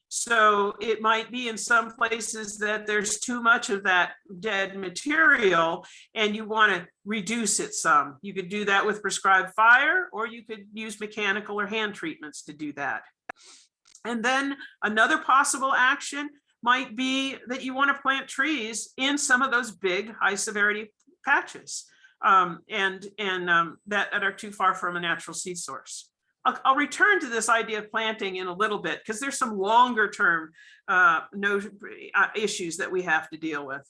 So it might be in some places that there's too much of that dead material and you want to reduce it some. You could do that with prescribed fire, or you could use mechanical or hand treatments to do that. And then another possible action might be that you want to plant trees in some of those big high severity patches that are too far from a natural seed source. I'll return to this idea of planting in a little bit because there's some longer term issues that we have to deal with.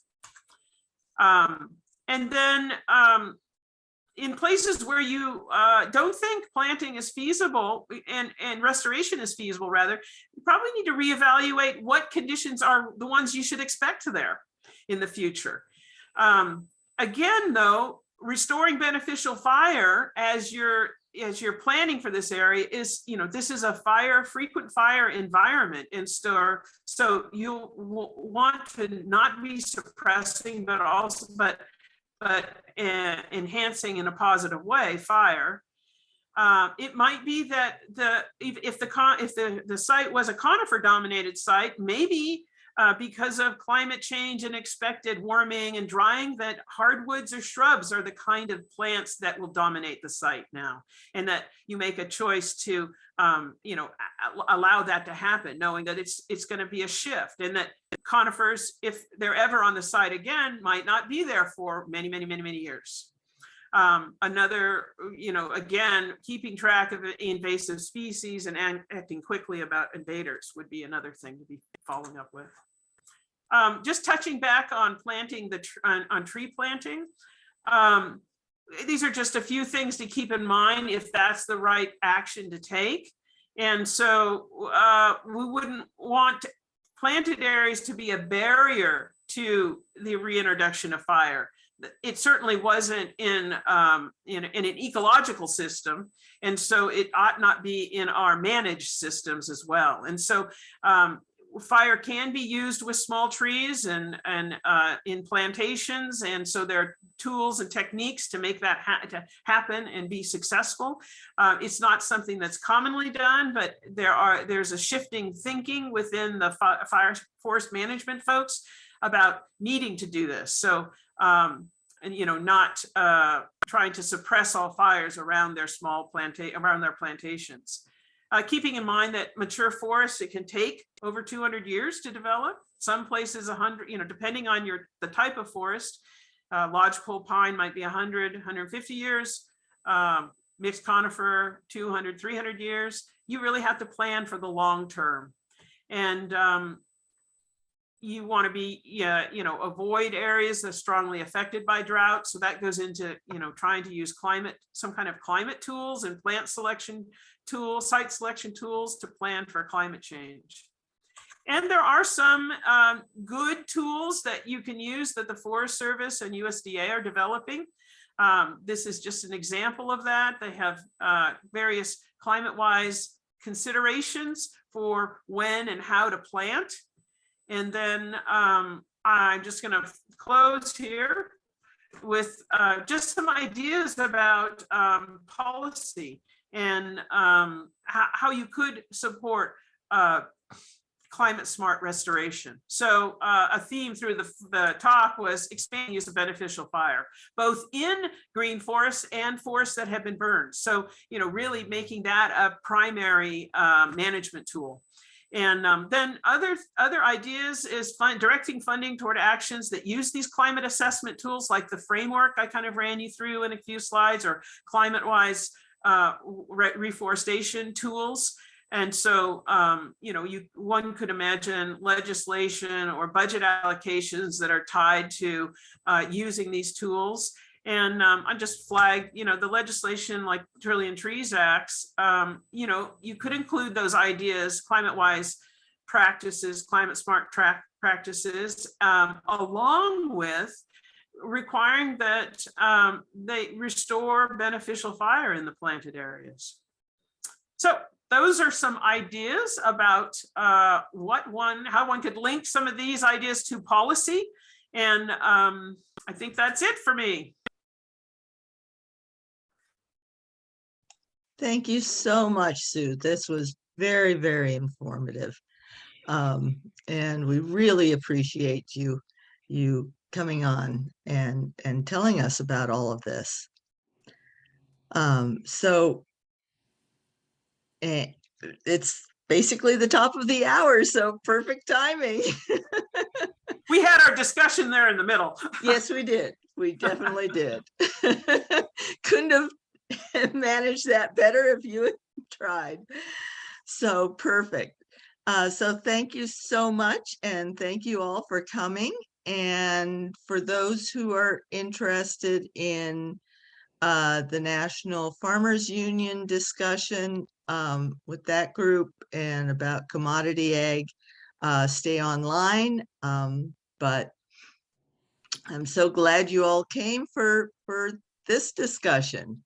And then in places where you don't think planting is feasible and restoration is feasible, rather, you probably need to reevaluate what conditions are the ones you should expect there in the future. Again, though, restoring beneficial fire as you're planning for this area is, this is a frequent fire environment, and so you'll want to not be suppressing, but enhancing in a positive way fire. It might be that if the site was a conifer dominated site, maybe because of climate change and expected warming and drying, that hardwoods or shrubs are the kind of plants that will dominate the site now, and that you make a choice to allow that to happen, knowing that it's going to be a shift, and that conifers, if they're ever on the site again, might not be there for many years. Another, again, keeping track of invasive species and acting quickly about invaders would be another thing to be following up with. Just touching back on planting on tree planting. These are just a few things to keep in mind if that's the right action to take. And so we wouldn't want planted areas to be a barrier to the reintroduction of fire. It certainly wasn't in an ecological system, and so it ought not be in our managed systems as well. And so fire can be used with small trees and in plantations, and so there are tools and techniques to make that happen and be successful. It's not something that's commonly done, but there's a shifting thinking within the fire forest management folks about needing to do this. So not trying to suppress all fires around their plantations. Keeping in mind that mature forests, it can take over 200 years to develop. Some places 100, depending on the type of forest. Lodgepole pine might be 100, 150 years. Mixed conifer, 200, 300 years. You really have to plan for the long term. And you want to be, avoid areas that are strongly affected by drought. So that goes into, trying to use some kind of climate tools and plant selection tools, site selection tools to plan for climate change. And there are some good tools that you can use that the Forest Service and USDA are developing. This is just an example of that. They have various climate-wise considerations for when and how to plant. And then I'm just going to close here with just some ideas about policy and how you could support climate smart restoration. So a theme through the talk was expanding use of beneficial fire, both in green forests and forests that have been burned. So, really making that a primary management tool. And then other ideas is directing funding toward actions that use these climate assessment tools, like the framework I kind of ran you through in a few slides, or climate-wise reforestation tools. And so, one could imagine legislation or budget allocations that are tied to using these tools. And I just flagged, the legislation like Trillion Trees Acts, you could include those ideas, climate-wise practices, climate smart practices, along with requiring that they restore beneficial fire in the planted areas. So those are some ideas about how one could link some of these ideas to policy. And I think that's it for me. Thank you so much, Sue. This was very, very informative. And we really appreciate you coming on and telling us about all of this. It's basically the top of the hour, so perfect timing. We had our discussion there in the middle. Yes, we did. We definitely did. Couldn't have managed that better if you had tried. So perfect. So thank you so much, and thank you all for coming. And for those who are interested in the National Farmers Union discussion with that group and about commodity ag, stay online. But I'm so glad you all came for this discussion.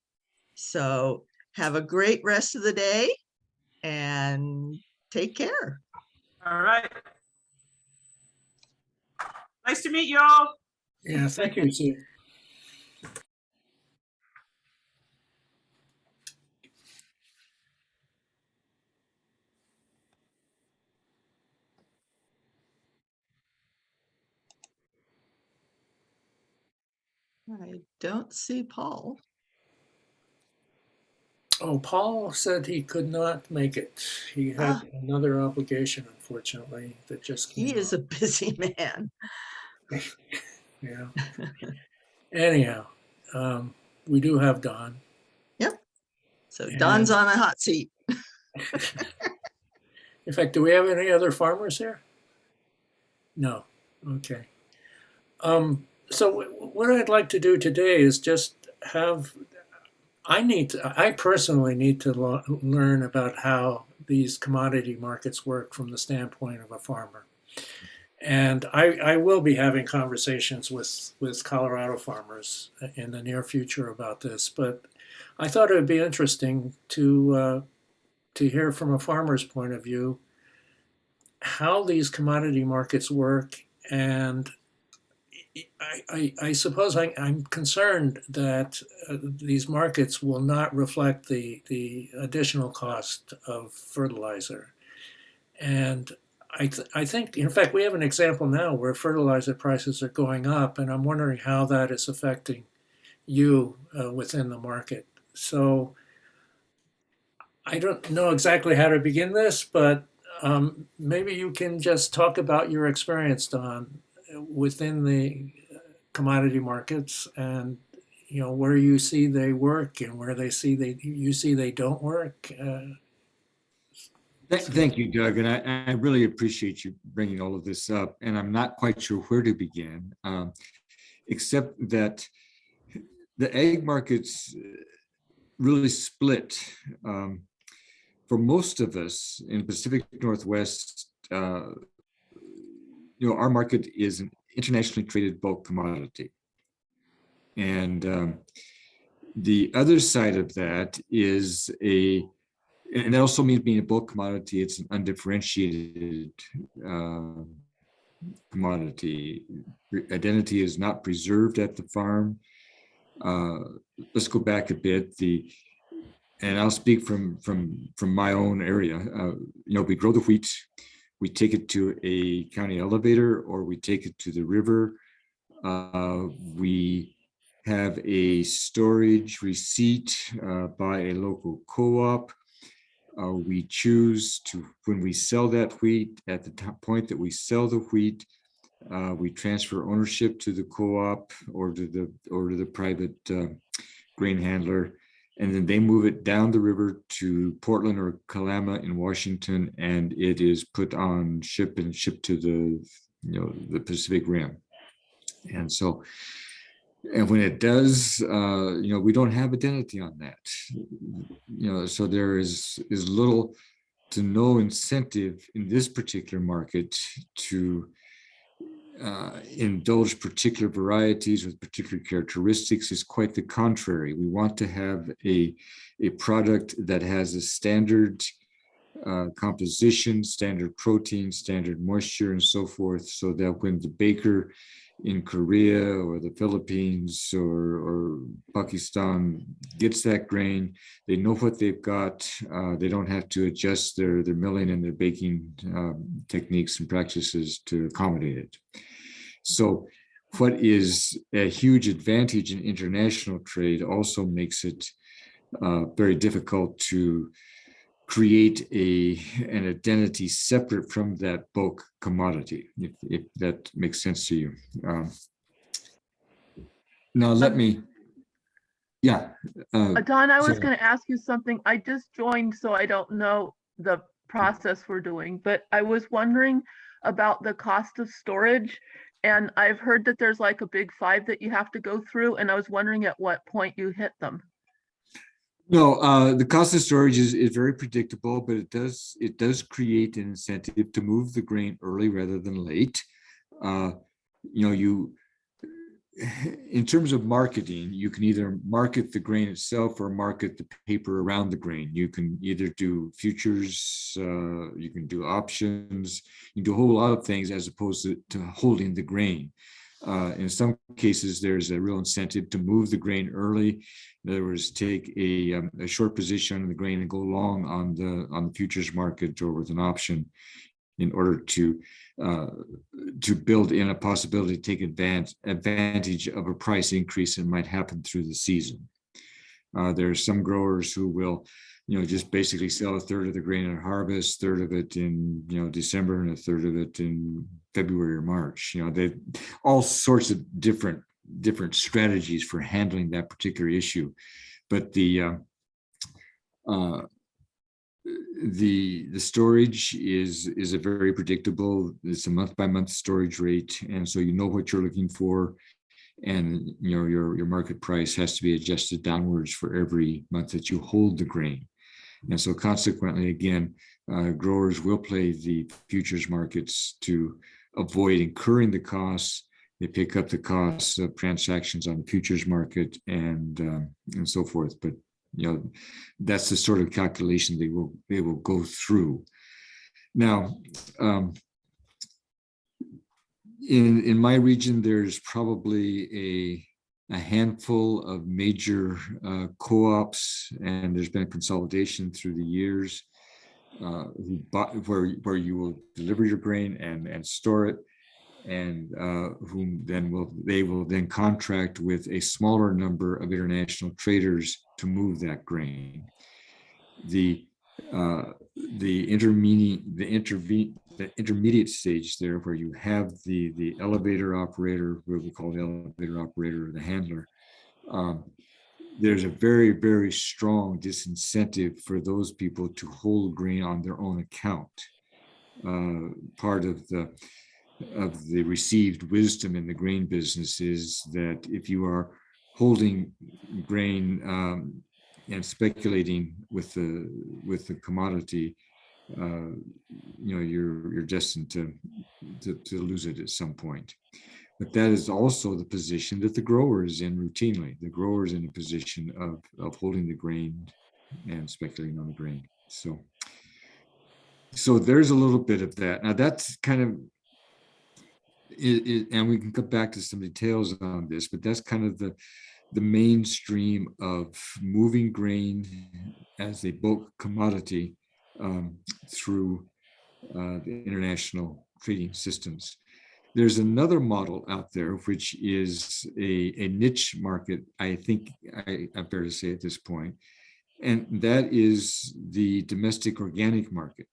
So have a great rest of the day and take care. All right. Nice to meet you all. Yeah, thank you, Sue. I don't see Paul. Oh, Paul said he could not make it. He had another obligation, unfortunately, that just came He is a up. busy man. Yeah. Anyhow, we do have Don. Yep. So Don's on a hot seat. In fact, do we have any other farmers here? No. Okay. So what I'd like to do today is just have, I personally need to learn about how these commodity markets work from the standpoint of a farmer. And I will be having conversations with Colorado farmers in the near future about this, but I thought it would be interesting to hear from a farmer's point of view how these commodity markets work. And I suppose I'm concerned that these markets will not reflect the additional cost of fertilizer. And I think, in fact, we have an example now where fertilizer prices are going up, and I'm wondering how that is affecting you within the market. So I don't know exactly how to begin this, but maybe you can just talk about your experience, Don, within the commodity markets, and where you see they work and where you see they don't work. Thank you, Doug, and I really appreciate you bringing all of this up. And I'm not quite sure where to begin, except that the ag markets really split. For most of us in the Pacific Northwest, our market is an internationally traded bulk commodity. And the other side of that is and that also means being a bulk commodity, it's an undifferentiated commodity. Identity is not preserved at the farm. Let's go back a bit. And I'll speak from my own area. We grow the wheat, we take it to a county elevator, or we take it to the river. We have a storage receipt by a local co-op. We choose to, when we sell that wheat, at the point that we sell the wheat, we transfer ownership to the co-op or to the private grain handler, and then they move it down the river to Portland or Kalama in Washington, and it is put on ship and shipped to the Pacific Rim. And so, and when it does, we don't have identity on that. So there is little to no incentive in this particular market to indulge particular varieties with particular characteristics. Is quite the contrary. We want to have a product that has a standard composition, standard protein, standard moisture, and so forth, so that when the baker in Korea or the Philippines or Pakistan gets that grain, they know what they've got. They don't have to adjust their milling and their baking techniques and practices to accommodate it. So what is a huge advantage in international trade also makes it very difficult to create an identity separate from that bulk commodity, if that makes sense to you. Now let me, yeah. Don, I was so- going to ask you something. I just joined, so I don't know the process we're doing, but I was wondering about the cost of storage. And I've heard that there's like a big 5 that you have to go through, and I was wondering at what point you hit them. No, the cost of storage is very predictable, but it does create an incentive to move the grain early rather than late. In terms of marketing, you can either market the grain itself or market the paper around the grain. You can either do futures, you can do options, you can do a whole lot of things as opposed to holding the grain. In some cases, there's a real incentive to move the grain early. In other words, take a short position on the grain and go long on the futures market or with an option, in order to build in a possibility to take advantage of a price increase that might happen through the season. There are some growers who will, just basically sell a third of the grain at harvest, third of it in, December, and a third of it in February or March. They all sorts of different strategies for handling that particular issue. But the storage is a very predictable. It's a month by month storage rate, and so you know what you're looking for, and your market price has to be adjusted downwards for every month that you hold the grain. And so consequently, again, growers will play the futures markets to avoid incurring the costs. They pick up the costs of transactions on the futures market and so forth. But that's the sort of calculation they will go through. Now, in my region, there's probably a handful of major co-ops, and there's been consolidation through the years where you will deliver your grain and store it, and they will then contract with a smaller number of international traders to move that grain. The intermediate stage there, where you have the elevator operator, what we call the elevator operator, or the handler, there's a very, very strong disincentive for those people to hold grain on their own account. Part of the received wisdom in the grain business is that if you are holding grain and speculating with the commodity, you're destined to lose it at some point. But that is also the position that the grower is in routinely. The grower is in a position of holding the grain and speculating on the grain. So there's a little bit of that. Now that's kind of and we can come back to some details on this, but that's kind of the mainstream of moving grain as a bulk commodity through the international trading systems. There's another model out there, which is a niche market, I think I'm fair to say at this point, and that is the domestic organic market.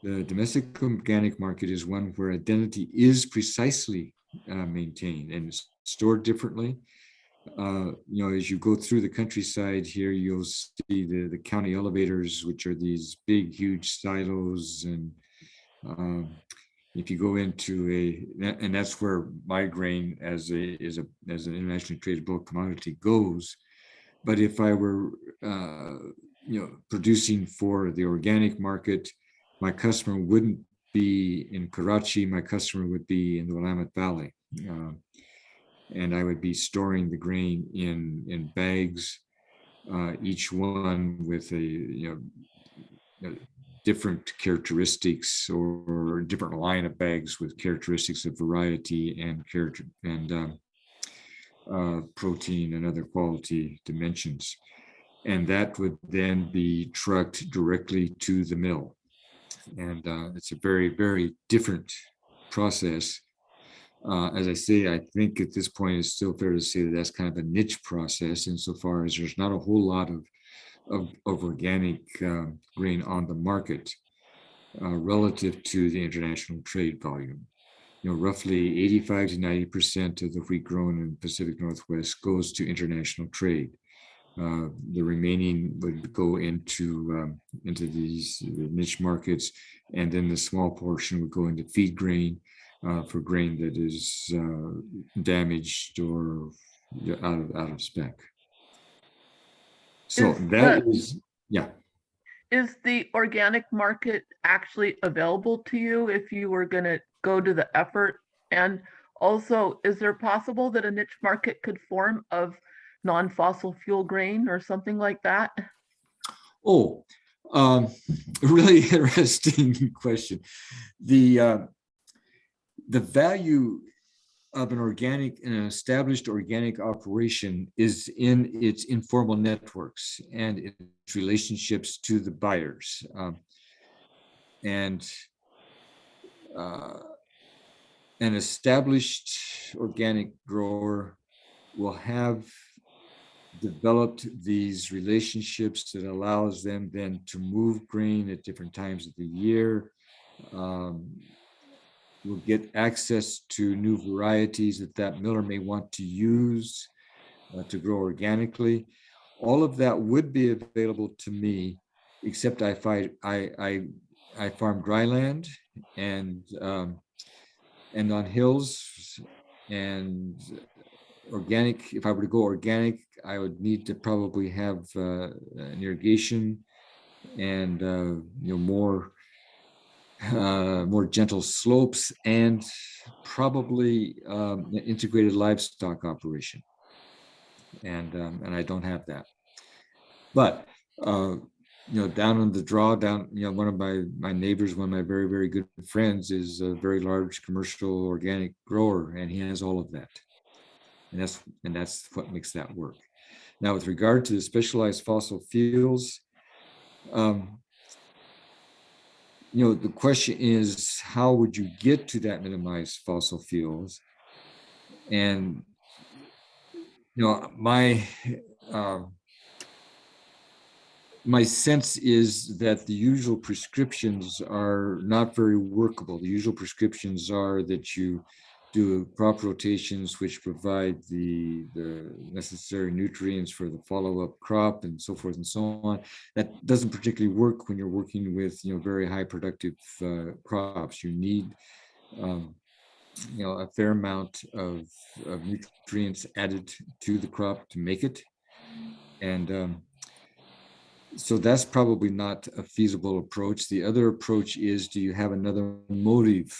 The domestic organic market is one where identity is precisely maintained and stored differently. As you go through the countryside here, you'll see the county elevators, which are these big, huge silos. And if you go into and that's where my grain as an internationally tradable commodity goes. But if I were, producing for the organic market, my customer wouldn't be in Karachi. My customer would be in the Willamette Valley. And I would be storing the grain in bags, each one with a different characteristics or different line of bags with characteristics of variety and character and protein and other quality dimensions. And that would then be trucked directly to the mill. And it's a very, very different process. As I say, I think at this point it's still fair to say that that's kind of a niche process insofar as there's not a whole lot of organic grain on the market relative to the international trade volume. Roughly 85 to 90% of the wheat grown in the Pacific Northwest goes to international trade. The remaining would go into these niche markets, and then the small portion would go into feed grain for grain that is damaged or out of spec. So Is the organic market actually available to you if you were going to go to the effort? And also, is there possible that a niche market could form of non-fossil fuel grain or something like that? Oh, really interesting question. The value of an established organic operation is in its informal networks and its relationships to the buyers. And an established organic grower will have developed these relationships that allows them then to move grain at different times of the year. Will get access to new varieties that miller may want to use to grow organically. All of that would be available to me, except I farm dryland and on hills, and organic. If I were to go organic, I would need to probably have an irrigation and more gentle slopes, and probably an integrated livestock operation. And I don't have that. But down on the draw, one of my neighbors, one of my very, very good friends, is a very large commercial organic grower, and he has all of that. And that's what makes that work. Now, with regard to the specialized fossil fuels, the question is, how would you get to that minimized fossil fuels? And my sense is that the usual prescriptions are not very workable. The usual prescriptions are that you do crop rotations, which provide the necessary nutrients for the follow-up crop and so forth and so on. That doesn't particularly work when you're working with very high productive crops. You need a fair amount of nutrients added to the crop to make it, and so that's probably not a feasible approach. The other approach is, do you have another motive,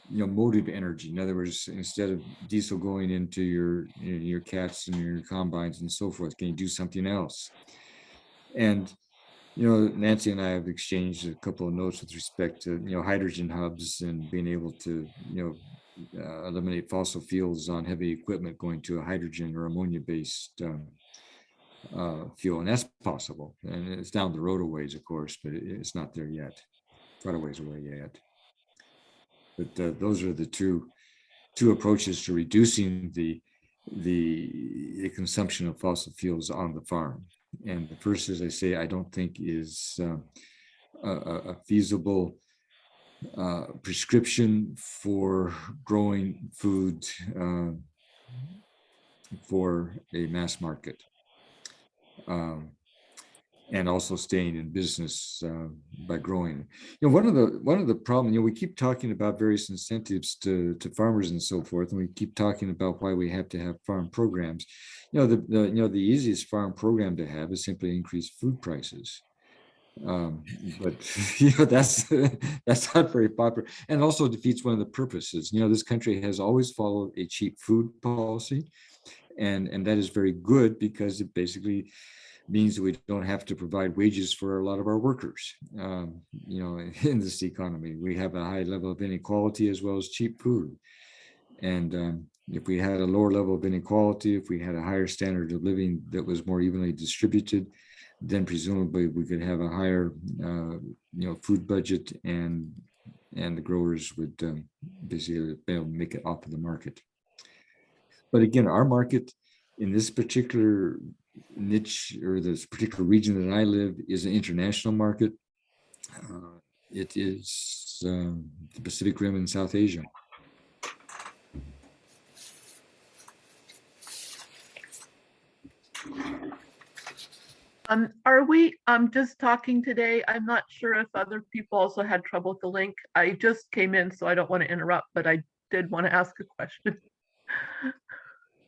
motive energy? In other words, instead of diesel going into your cats and your combines and so forth, can you do something else? And Nancy and I have exchanged a couple of notes with respect to hydrogen hubs and being able to eliminate fossil fuels on heavy equipment going to a hydrogen or ammonia-based fuel, and that's possible, and it's down the road a ways, of course, but it's not there yet, quite a ways away yet. But those are the two approaches to reducing the consumption of fossil fuels on the farm. And the first, as I say, I don't think is a feasible prescription for growing food for a mass market. And also staying in business by growing. One of the problems, we keep talking about various incentives to farmers and so forth, and we keep talking about why we have to have farm programs. The easiest farm program to have is simply increase food prices. But that's not very popular, and also defeats one of the purposes. This country has always followed a cheap food policy, and that is very good because it basically means that we don't have to provide wages for a lot of our workers. In this economy, we have a high level of inequality as well as cheap food. And if we had a lower level of inequality, if we had a higher standard of living that was more evenly distributed, then presumably we could have a higher, food budget, and the growers would basically be able to make it off of the market. But again, our market in this particular niche or this particular region that I live is an international market. It is the Pacific Rim in South Asia. Are we just talking today? I'm not sure if other people also had trouble with the link. I just came in, so I don't want to interrupt, but I did want to ask a question.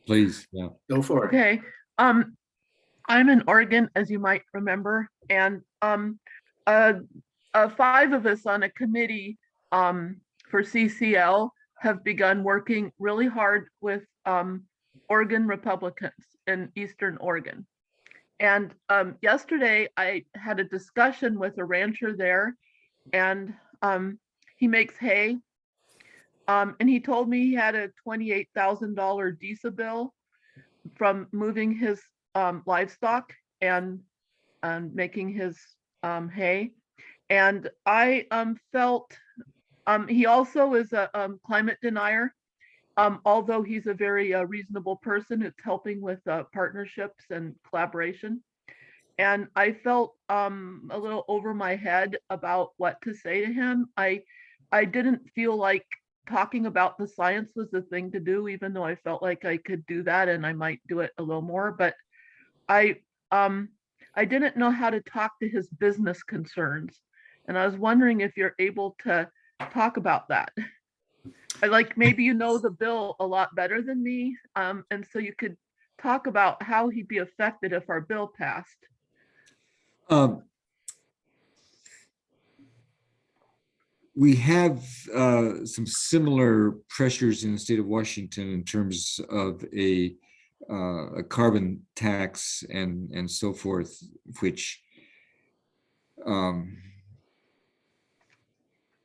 Please, yeah. Go for it. Okay. I'm in Oregon, as you might remember, and 5 of us on a committee for CCL have begun working really hard with Oregon Republicans in Eastern Oregon. And yesterday I had a discussion with a rancher there, and he makes hay. And he told me he had a $28,000 DISA bill from moving his livestock and making his hay. And I felt he also is a climate denier. Although he's a very reasonable person, it's helping with partnerships and collaboration. And I felt a little over my head about what to say to him. I didn't feel like talking about the science was the thing to do, even though I felt like I could do that and I might do it a little more. But I didn't know how to talk to his business concerns. And I was wondering if you're able to talk about that. Maybe you know the bill a lot better than me, and so you could talk about how he'd be affected if our bill passed. We have some similar pressures in the state of Washington in terms of a carbon tax and so forth, which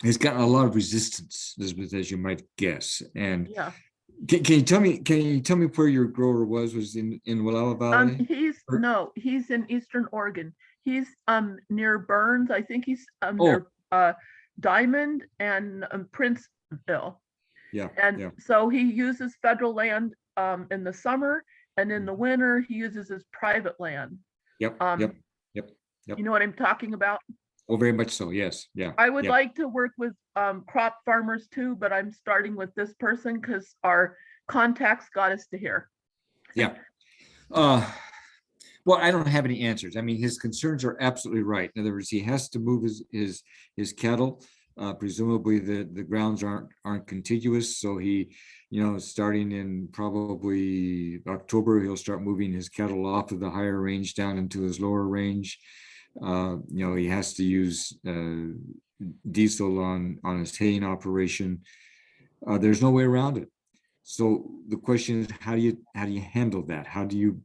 has gotten a lot of resistance, Elizabeth, as you might guess. And yeah, can you tell me where your grower was in Wallowa Valley? He's in Eastern Oregon. He's near Burns. I think he's near Diamond and Princeville. Yeah. And so he uses federal land in the summer, and in the winter he uses his private land. Yep. You know what I'm talking about? Oh, very much so. Yes. Yeah. I would like to work with crop farmers too, but I'm starting with this person because our contacts got us to here. Yeah. Well, I don't have any answers. I mean, his concerns are absolutely right. In other words, he has to move his cattle. Presumably the grounds aren't contiguous. So he, starting in probably October, he'll start moving his cattle off of the higher range down into his lower range. He has to use diesel on his haying operation. There's no way around it. So the question is, how do you handle that? How do you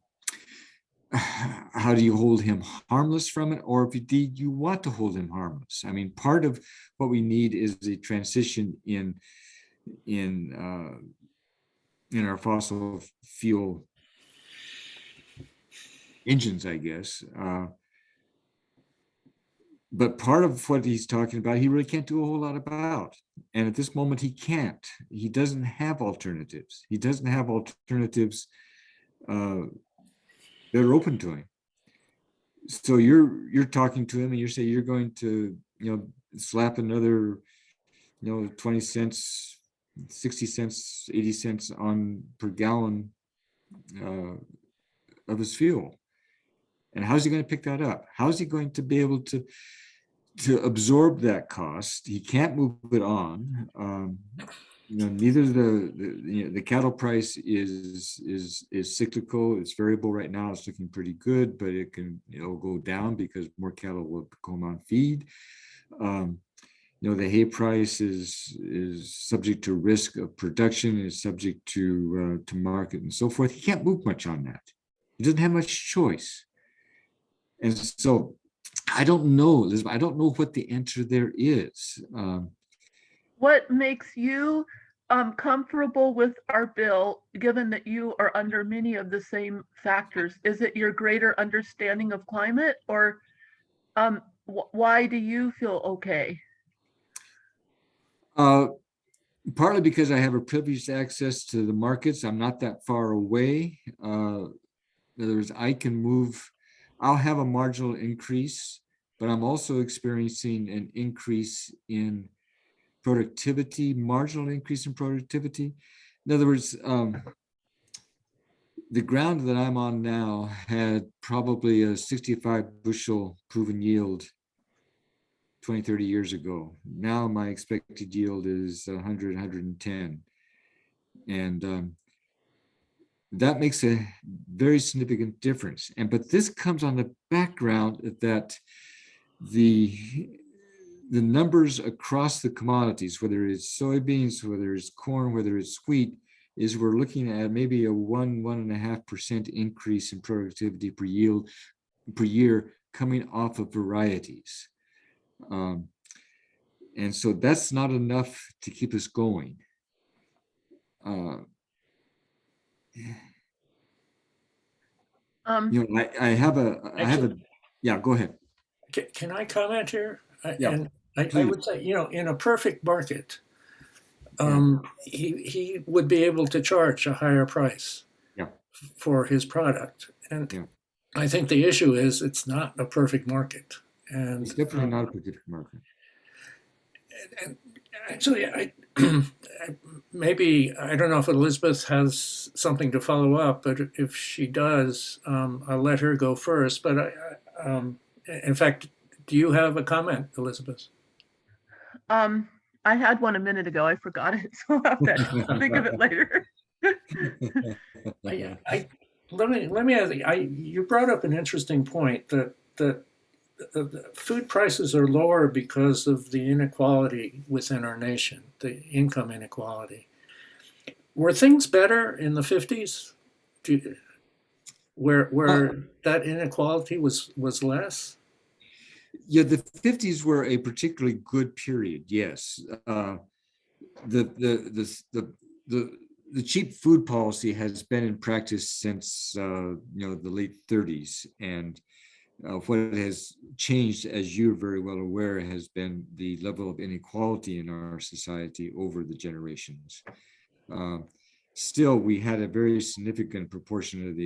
hold him harmless from it? Or if indeed you want to hold him harmless? I mean, part of what we need is a transition in our fossil fuel engines, I guess. But part of what he's talking about, he really can't do a whole lot about. And at this moment, he can't. He doesn't have alternatives. He doesn't have alternatives that are open to him. So you're talking to him and you're saying you're going to, slap another, 20 cents, 60 cents, 80 cents on per gallon of his fuel. And how's he going to pick that up? How's he going to be able to absorb that cost? He can't move it on. Neither the cattle price is cyclical. It's variable right now. It's looking pretty good, but it'll go down because more cattle will come on feed. The hay price is subject to risk of production, is subject to market and so forth. He can't move much on that. He doesn't have much choice. And so I don't know, Elizabeth, I don't know what the answer there is. What makes you comfortable with our bill, given that you are under many of the same factors? Is it your greater understanding of climate, or why do you feel okay? Partly because I have a privileged access to the markets. I'm not that far away. In other words, I can move. I'll have a marginal increase, but I'm also experiencing an increase in productivity, marginal increase in productivity. In other words, the ground that I'm on now had probably a 65 bushel proven yield 20, 30 years ago. Now my expected yield is 100, 110. And that makes a very significant difference. But this comes on the background that the numbers across the commodities, whether it's soybeans, whether it's corn, whether it's wheat, is we're looking at maybe a 1.5% increase in productivity per year coming off of varieties. And so that's not enough to keep us going. I have a, yeah, go ahead. Can I comment here? Yeah, and I would say, in a perfect market, he would be able to charge a higher price for his product. And I think the issue is it's not a perfect market. And it's definitely not a perfect market. And actually, maybe, I don't know if Elizabeth has something to follow up, but if she does, I'll let her go first. But in fact, do you have a comment, Elizabeth? I had one a minute ago. I forgot it, so I'll have to think of it later. Let me ask you, you brought up an interesting point that the food prices are lower because of the inequality within our nation, the income inequality. Were things better in the 50s, where that inequality was less? Yeah, the 50s were a particularly good period. Yes, the cheap food policy has been in practice since the late 30s, and what has changed, as you're very well aware, has been the level of inequality in our society over the generations. Still, we had a very significant proportion of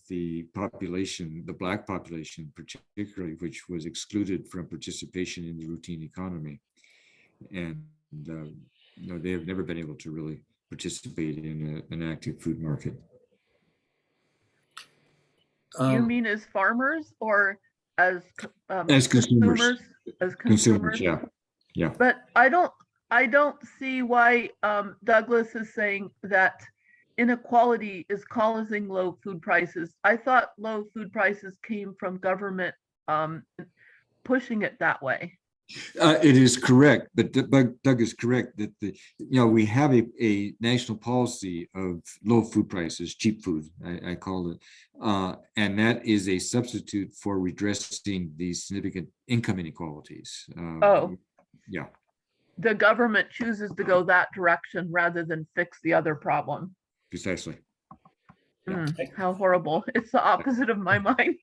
the population, the Black population particularly, which was excluded from participation in the routine economy, and they have never been able to really participate in an active food market. You mean as farmers or as consumers? As consumers, yeah. But I don't see why Douglas is saying that inequality is causing low food prices. I thought low food prices came from government pushing it that way. It is correct, but Doug is correct that we have a national policy of low food prices, cheap food, I call it, and that is a substitute for redressing these significant income inequalities. Yeah. The government chooses to go that direction rather than fix the other problem. Precisely. How horrible. It's the opposite of my mind.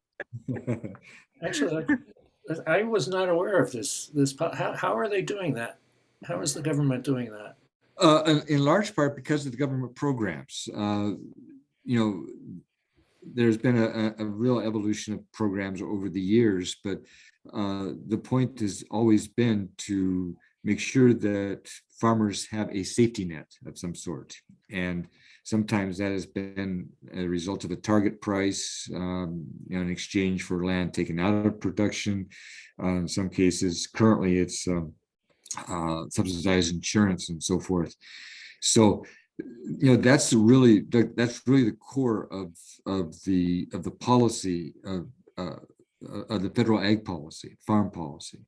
Actually, I was not aware of this. How are they doing that? How is the government doing that? In large part because of the government programs. there's been a real evolution of programs over the years, but the point has always been to make sure that farmers have a safety net of some sort. And sometimes that has been a result of a target price in exchange for land taken out of production. In some cases, currently it's subsidized insurance and so forth. So, that's really the core of the policy of the federal ag policy, farm policy.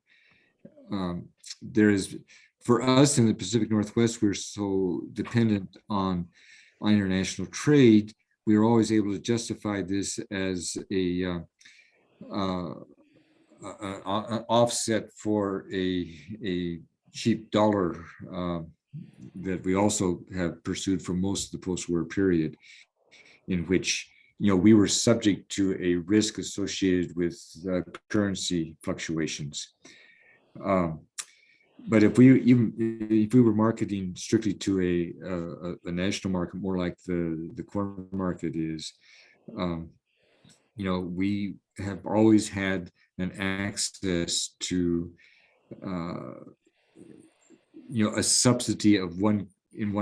There is, for us in the Pacific Northwest, we're so dependent on international trade. We are always able to justify this as an offset for a cheap dollar that we also have pursued for most of the post-war period, in which we were subject to a risk associated with currency fluctuations. But if we were marketing strictly to a national market, more like the corn market is, we have always had an access to a subsidy of one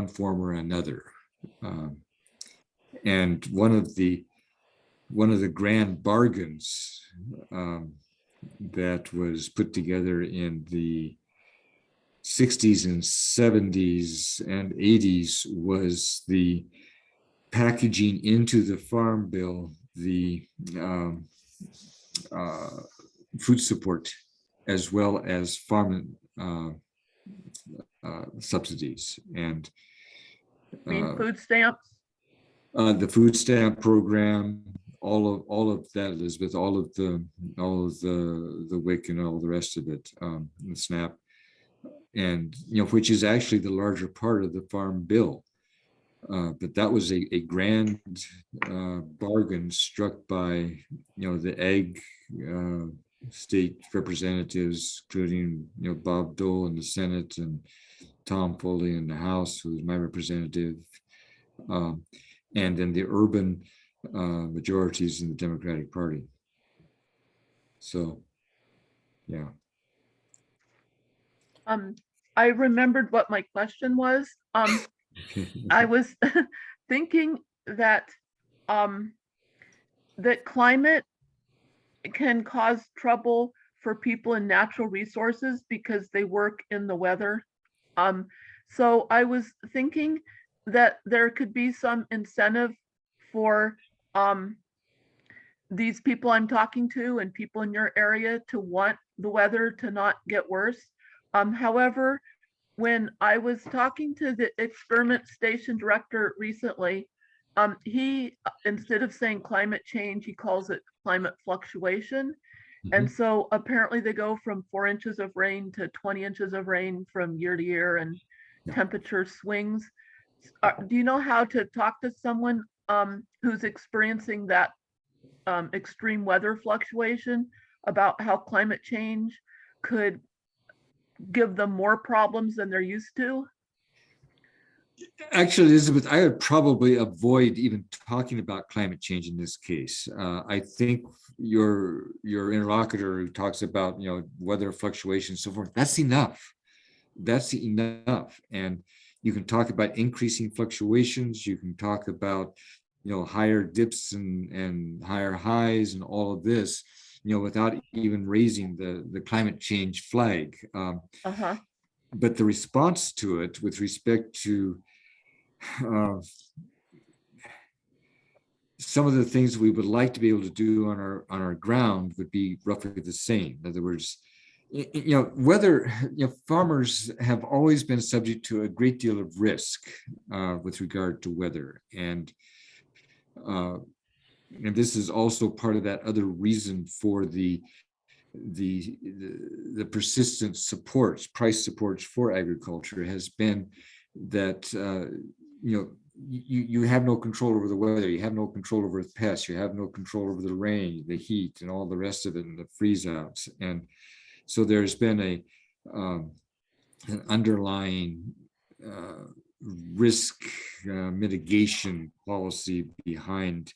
form or another. And one of the grand bargains that was put together in the 60s and 70s and 80s was the packaging into the Farm Bill, the food support, as well as farm subsidies. And food stamps? The food stamp program, all of that, Elizabeth, all of the WIC and all the rest of it, the SNAP, and which is actually the larger part of the Farm Bill. But that was a grand bargain struck by the ag state representatives, including Bob Dole in the Senate and Tom Foley in the House, who was my representative, and then the urban majorities in the Democratic Party. So, yeah. I remembered what my question was. I was thinking that that climate can cause trouble for people in natural resources because they work in the weather. So I was thinking that there could be some incentive for these people I'm talking to and people in your area to want the weather to not get worse. However, when I was talking to the experiment station director recently, he, instead of saying climate change, he calls it climate fluctuation. And so apparently they go from 4 inches of rain to 20 inches of rain from year to year, and temperature swings. Do you know how to talk to someone who's experiencing that extreme weather fluctuation about how climate change could give them more problems than they're used to? Actually, Elizabeth, I would probably avoid even talking about climate change in this case. I think your interlocutor who talks about weather fluctuations and so forth, that's enough. That's enough. And you can talk about increasing fluctuations. You can talk about higher dips and higher highs and all of this, without even raising the climate change flag. But the response to it with respect to some of the things we would like to be able to do on our ground would be roughly the same. In other words, weather, farmers have always been subject to a great deal of risk with regard to weather. And this is also part of that other reason for the persistent supports, price supports for agriculture has been that you have no control over the weather, you have no control over the pests, you have no control over the rain, the heat, and all the rest of it, and the freeze outs. And so there's been an underlying risk mitigation policy behind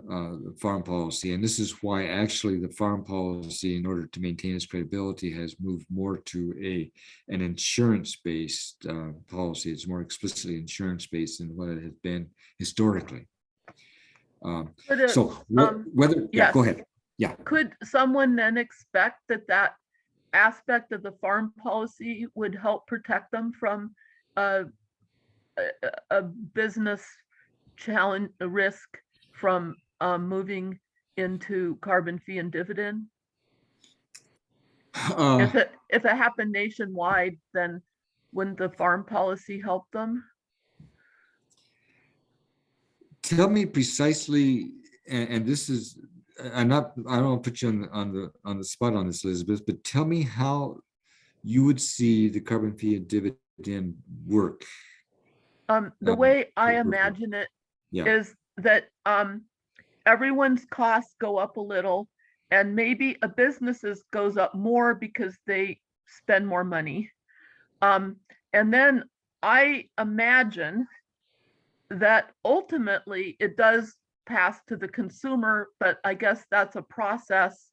the farm policy. And this is why actually the farm policy, in order to maintain its credibility, has moved more to an insurance-based policy. It's more explicitly insurance-based than what it has been historically. So whether, yeah, go ahead. Yeah. Could someone then expect that that aspect of the farm policy would help protect them from a business challenge, a risk from moving into carbon fee and dividend? If it happened nationwide, then wouldn't the farm policy help them? Tell me precisely, and this is, I don't want to put you on the spot on this, Elizabeth, but tell me how you would see the carbon fee and dividend work. The way I imagine it is that everyone's costs go up a little, and maybe a business's goes up more because they spend more money. And then I imagine that ultimately it does pass to the consumer, but I guess that's a process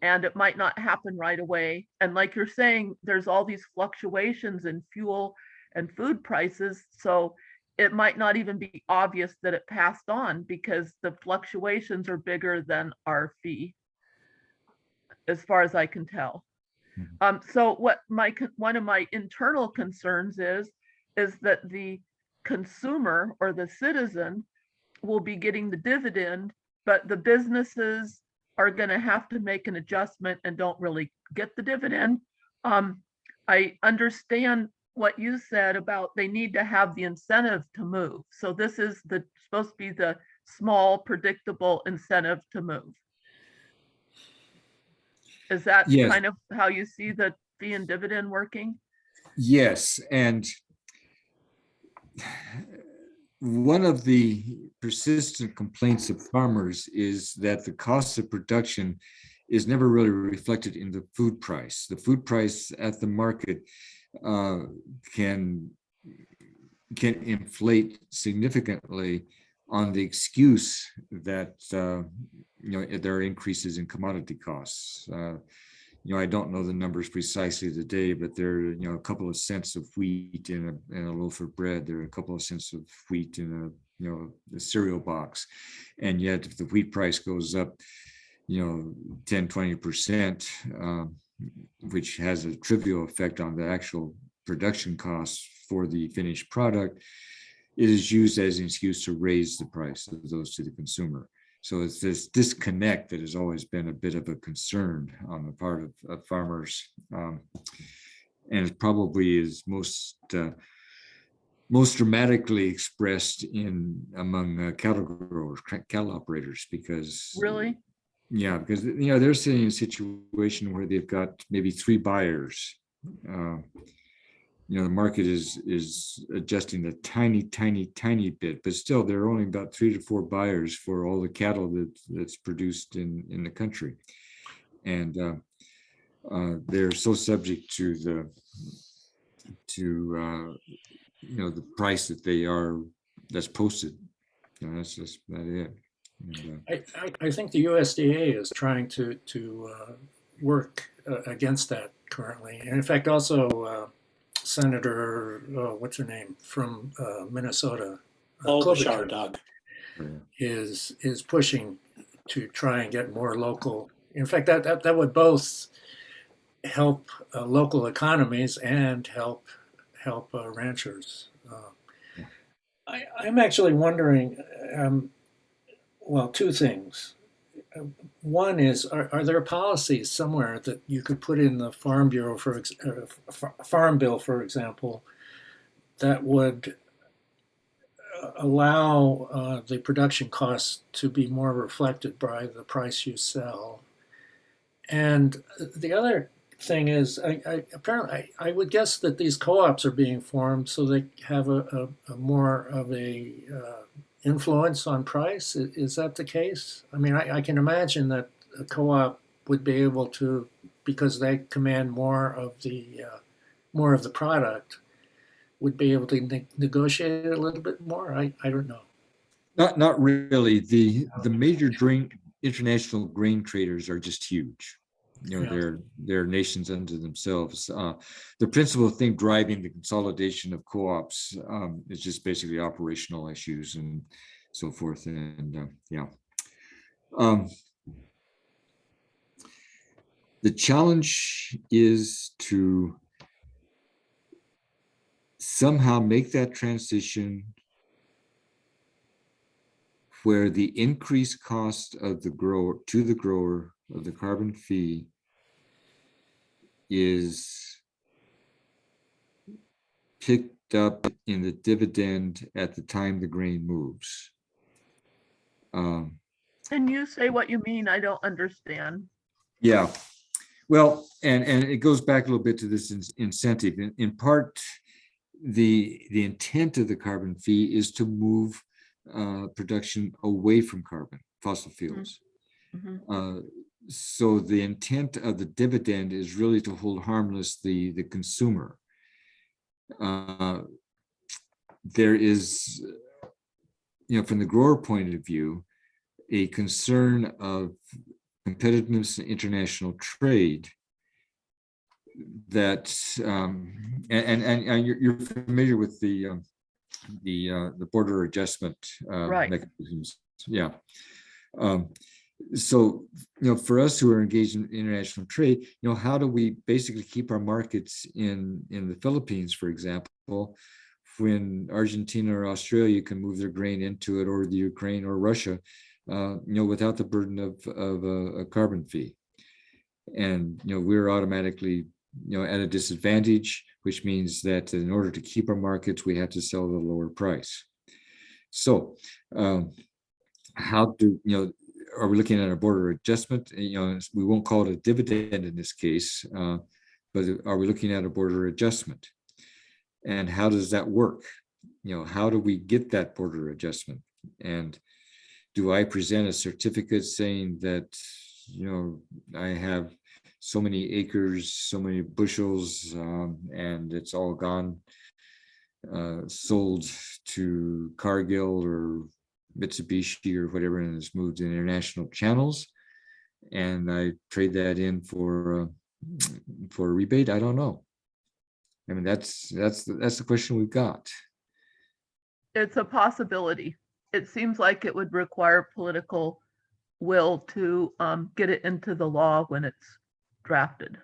and it might not happen right away. And like you're saying, there's all these fluctuations in fuel and food prices. So it might not even be obvious that it passed on because the fluctuations are bigger than our fee, as far as I can tell. So what one of my internal concerns is that the consumer or the citizen will be getting the dividend, but the businesses are going to have to make an adjustment and don't really get the dividend. I understand what you said about they need to have the incentive to move. So this is supposed to be the small, predictable incentive to move. Is that kind of how you see the fee and dividend working? Yes, and one of the persistent complaints of farmers is that the cost of production is never really reflected in the food price. The food price at the market can inflate significantly on the excuse that there are increases in commodity costs. I don't know the numbers precisely today, but there are a couple of cents of wheat in a loaf of bread. There are a couple of cents of wheat in a cereal box, and yet if the wheat price goes up 10-20%, which has a trivial effect on the actual production costs for the finished product, it is used as an excuse to raise the price of those to the consumer. So it's this disconnect that has always been a bit of a concern on the part of farmers, and it probably is most dramatically expressed among cattle growers, cattle operators, because because they're sitting in a situation where they've got maybe 3 buyers. The market is adjusting a tiny bit, but still there are only about 3 to 4 buyers for all the cattle that's produced in the country, and they're so subject to the price that's posted. That's just about it. And, I think the USDA is trying to work against that currently, and in fact also. Senator, what's her name, from Minnesota, Doug, is pushing to try and get more local. In fact, that would both help local economies and help ranchers. I'm actually wondering, well, 2 things. One is, are there policies somewhere that you could put in the Farm Bureau, Farm Bill, for example, that would allow the production costs to be more reflected by the price you sell? And the other thing is, apparently, I would guess that these co-ops are being formed so they have a more of a influence on price. Is that the case? I mean, I can imagine that a co-op would be able to, because they command more of the product, would be able to negotiate a little bit more. I don't know. Not really. The major international grain traders are just huge. You know, Yeah. they're nations unto themselves. The principal thing driving the consolidation of co-ops is just basically operational issues and so forth. And yeah. The challenge is to somehow make that transition where the increased cost of the grower to the grower of the carbon fee is picked up in the dividend at the time the grain moves. Can you say what you mean? I don't understand. Yeah, well, and it goes back a little bit to this incentive. In part, the intent of the carbon fee is to move production away from carbon, fossil fuels. Mhm. So the intent of the dividend is really to hold harmless the consumer. There is, you know, from the grower point of view, a concern of competitiveness in international trade that, and you're familiar with the border adjustment Right. mechanisms. Yeah. So, you know, for us who are engaged in international trade, you know, how do we basically keep our markets in the Philippines, for example, when Argentina or Australia can move their grain into it, or the Ukraine or Russia, you know, without the burden of a carbon fee. And, you know, we're automatically, you know, at a disadvantage, which means that in order to keep our markets, we have to sell at a lower price. So how do, you know, are we looking at a border adjustment? You know, we won't call it a dividend in this case, but are we looking at a border adjustment? And how does that work? You know, how do we get that border adjustment? And do I present a certificate saying that, you know, I have so many acres, so many bushels, and it's all gone, sold to Cargill or Mitsubishi or whatever, and it's moved in international channels, and I trade that in for a rebate? I don't know. I mean, that's the question we've got. It's a possibility. It seems like it would require political will to get it into the law when it's drafted.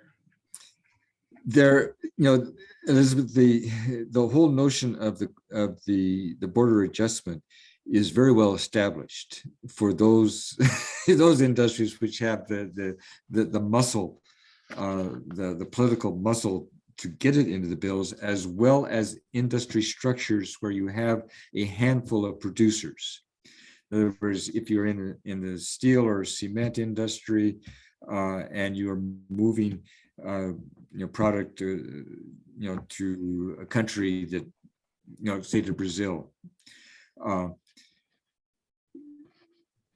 There, you know, Elizabeth, the whole notion of the border adjustment is very well established for those those industries which have the muscle, the political muscle to get it into the bills, as well as industry structures where you have a handful of producers. In other words, if you're in the steel or cement industry, and you're moving you know, product to, you know, to a country that, you know, say to Brazil,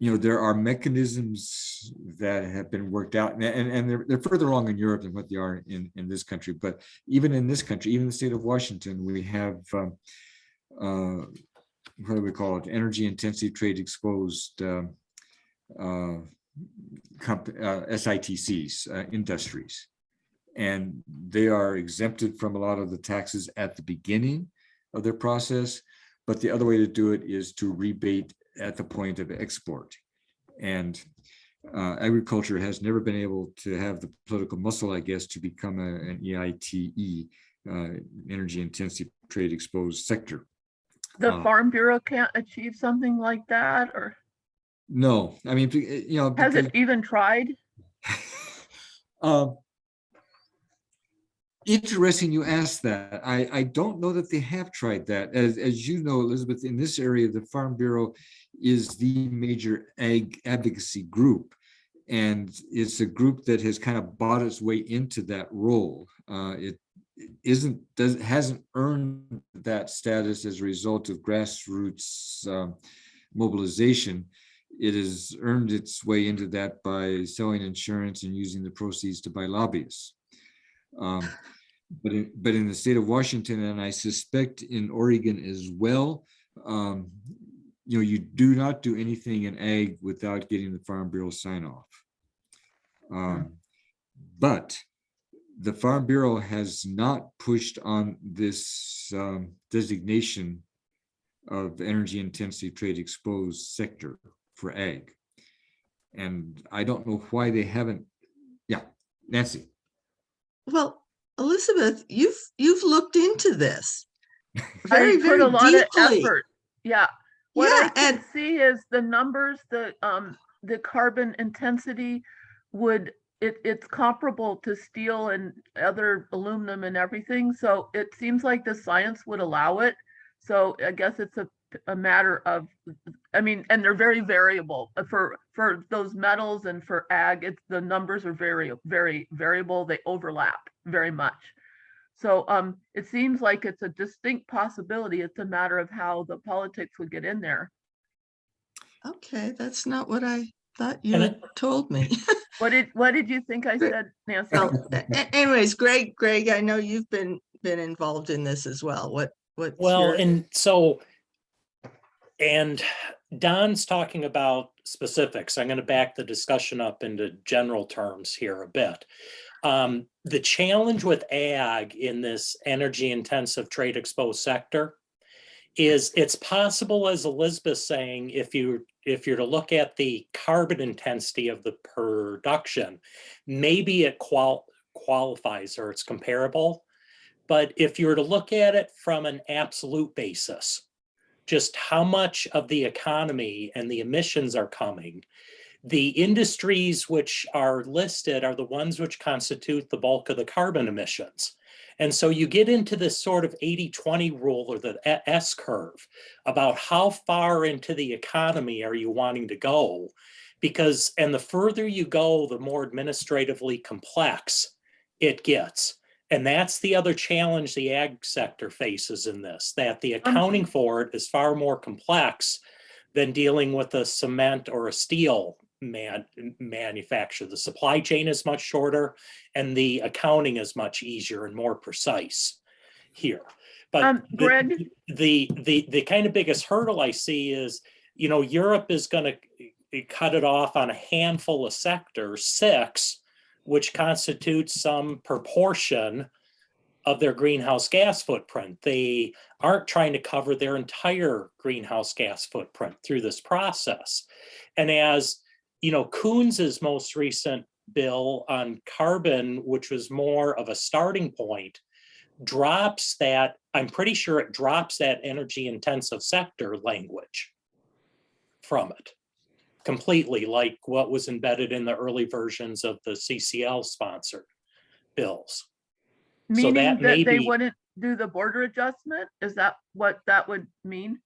you know, there are mechanisms that have been worked out, and they're further along in Europe than what they are in this country. But even in this country, even the state of Washington, we have what do we call it? Energy intensive trade exposed SITCs, industries. And they are exempted from a lot of the taxes at the beginning of their process. But the other way to do it is to rebate at the point of export. And agriculture has never been able to have the political muscle, I guess, to become an EITE, energy intensive trade exposed sector. The Farm Bureau can't achieve something like that, or no, I mean, you know, has it even tried? Interesting you asked that. I don't know that they have tried that. As you know, Elizabeth, in this area, the Farm Bureau is the major ag advocacy group. And it's a group that has kind of bought its way into that role. It hasn't earned that status as a result of grassroots mobilization. It has earned its way into that by selling insurance and using the proceeds to buy lobbyists. But in the state of Washington, and I suspect in Oregon as well, you do not do anything in ag without getting the Farm Bureau sign off. But the Farm Bureau has not pushed on this designation of energy intensity trade exposed sector for ag. And I don't know why they haven't. Yeah, Nancy. Well, Elizabeth, you've looked into this I very, put very a lot of deeply. effort. Yeah. What Yeah, I can and see is the numbers, the carbon intensity it's comparable to steel and other aluminum and everything. So it seems like the science would allow it. So I guess it's a matter of, I mean, and they're very variable for those metals and for ag. The numbers are very, very variable. They overlap very much. So it seems like it's a distinct possibility. It's a matter of how the politics would get in there. okay, that's not what I thought you And had told me. What did you think I said, Nancy? Well, anyways, Greg, I know you've been involved in this as well. What's Well, your? and so, and Don's talking about specifics. I'm going to back the discussion up into general terms here a bit. The challenge with ag in this energy intensive trade exposed sector is it's possible, as Elizabeth's saying, if you're to look at the carbon intensity of the production, maybe it qualifies or it's comparable. But if you were to look at it from an absolute basis, just how much of the economy and the emissions are coming, the industries which are listed are the ones which constitute the bulk of the carbon emissions. And so you get into this sort of 80-20 rule or the S curve about how far into the economy are you wanting to go? Because, and the further you go, the more administratively complex it gets. And that's the other challenge the ag sector faces in this, that the accounting for it is far more complex than dealing with a cement or a steel manufacturer. The supply chain is much shorter and the accounting is much easier and more precise here. But Greg, the kind of biggest hurdle I see is, Europe is going to cut it off on a handful of sectors, 6, which constitutes some proportion of their greenhouse gas footprint. They aren't trying to cover their entire greenhouse gas footprint through this process. And as Coons's most recent bill on carbon, which was more of a starting point, drops that, I'm pretty sure it drops that energy intensive sector language from it completely, like what was embedded in the early versions of the CCL sponsored bills. meaning so that they maybe wouldn't do the border adjustment? Is that what that would mean?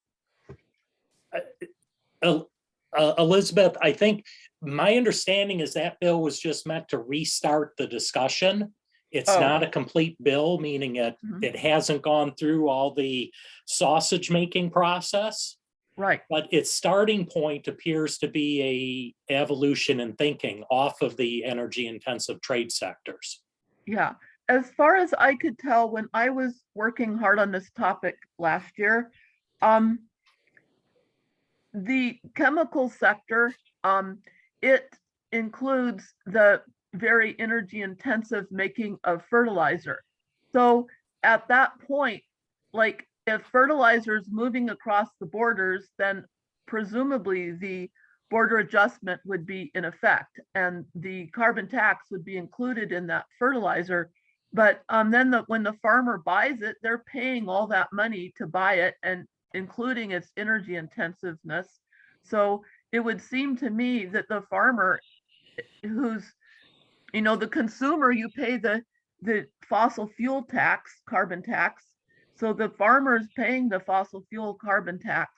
Elizabeth, I think my understanding is that bill was just meant to restart the discussion. It's not a complete bill, meaning it hasn't gone through all the sausage making process. Right. But its starting point appears to be a evolution in thinking off of the energy intensive trade sectors. Yeah. As far as I could tell, when I was working hard on this topic last year, the chemical sector, it includes the very energy intensive making of fertilizer. So at that point, like if fertilizer is moving across the borders, then presumably the border adjustment would be in effect and the carbon tax would be included in that fertilizer. But then when the farmer buys it, they're paying all that money to buy it and including its energy intensiveness. So it would seem to me that the farmer who's, the consumer, you pay the fossil fuel tax, carbon tax. So the farmer's paying the fossil fuel carbon tax.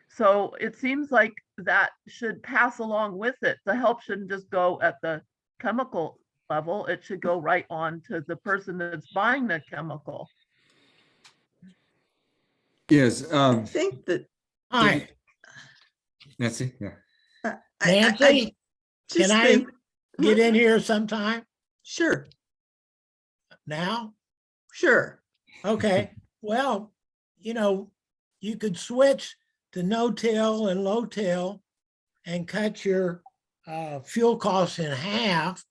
So it seems like that should pass along with it. The help shouldn't just go at the chemical level. It should go right on to the person that's buying the chemical. Yes. I think that. Hi, Nancy. Yeah. Nancy, just can I think, get in here sometime Sure, now? sure. Okay, well, you could switch to no-till and low-till and cut your fuel costs in half.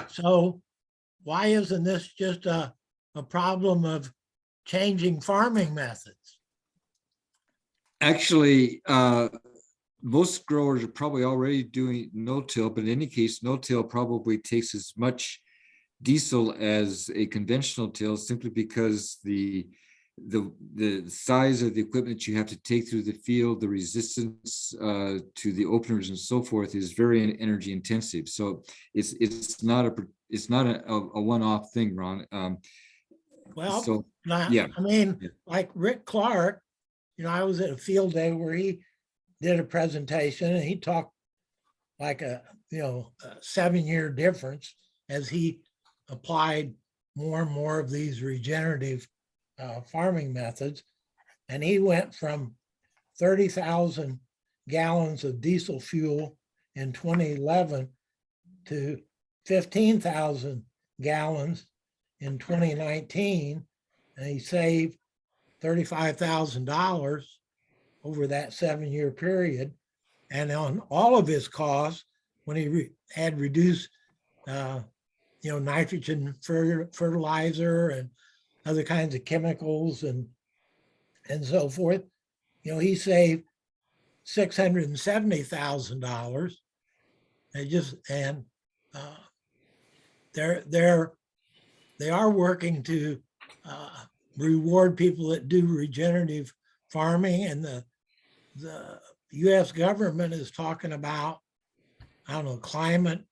So why isn't this just a problem of changing farming methods? Actually, most growers are probably already doing no-till, but in any case, no-till probably takes as much diesel as a conventional till, simply because the size of the equipment you have to take through the field, the resistance to the openers and so forth is very energy intensive. So it's not a one-off thing, Ron. Well, So I mean, like Rick Clark, I was at a field day where he did a presentation and he talked like a 7-year difference as he applied more and more of these regenerative farming methods. And he went from 30,000 gallons of diesel fuel in 2011 to 15,000 gallons in 2019. And he saved $35,000 over that 7-year period. And on all of his costs, when he had reduced, nitrogen fertilizer and other kinds of chemicals and so forth, he saved $670,000. They are working to reward people that do regenerative farming, and the U.S. government is talking about, I don't know, climate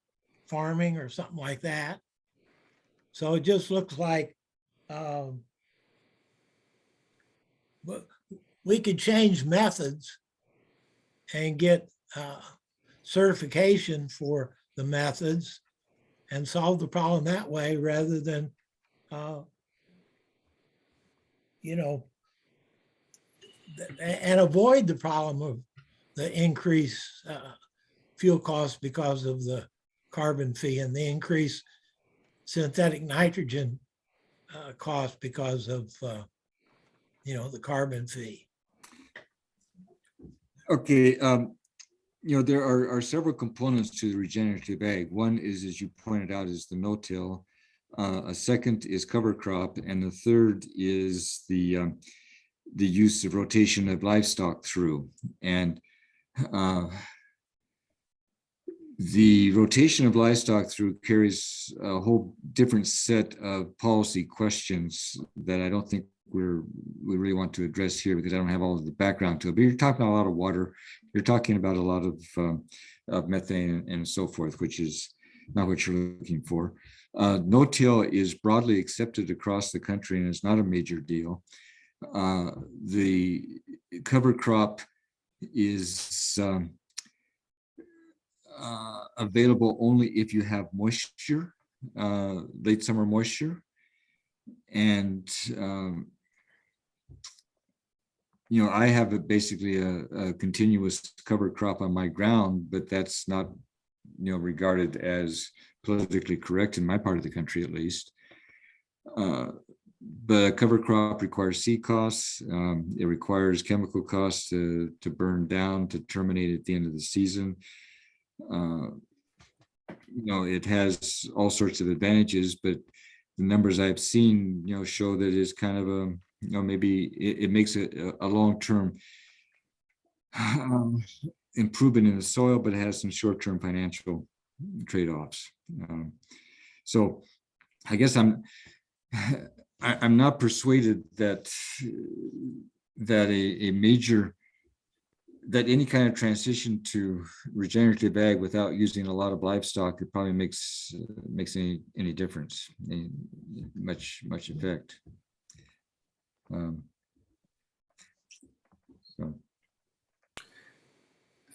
farming or something like that. So it just looks like we could change methods and get certification for the methods and solve the problem that way, rather than and avoid the problem of the increased fuel costs because of the carbon fee and the increased synthetic nitrogen cost because of the carbon fee. okay, there are several components to the regenerative ag. One is, as you pointed out, is the no-till. A second is cover crop, and the third is the use of rotation of livestock through. And the rotation of livestock through carries a whole different set of policy questions that I don't think we really want to address here, because I don't have all of the background to it. But you're talking about a lot of water, you're talking about a lot of methane and so forth, which is not what you're looking for. No-till is broadly accepted across the country and it's not a major deal. The cover crop is available only if you have moisture, late summer moisture. And, I have basically a continuous cover crop on my ground, but that's not, regarded as politically correct in my part of the country, at least. But a cover crop requires seed costs. It requires chemical costs to burn down, to terminate at the end of the season. It has all sorts of advantages, but the numbers I've seen, show that it's kind of a, maybe it makes it a long-term improvement in the soil, but it has some short-term financial trade-offs. So I guess I'm not persuaded that any kind of transition to regenerative ag without using a lot of livestock, it probably makes any difference, much effect. So.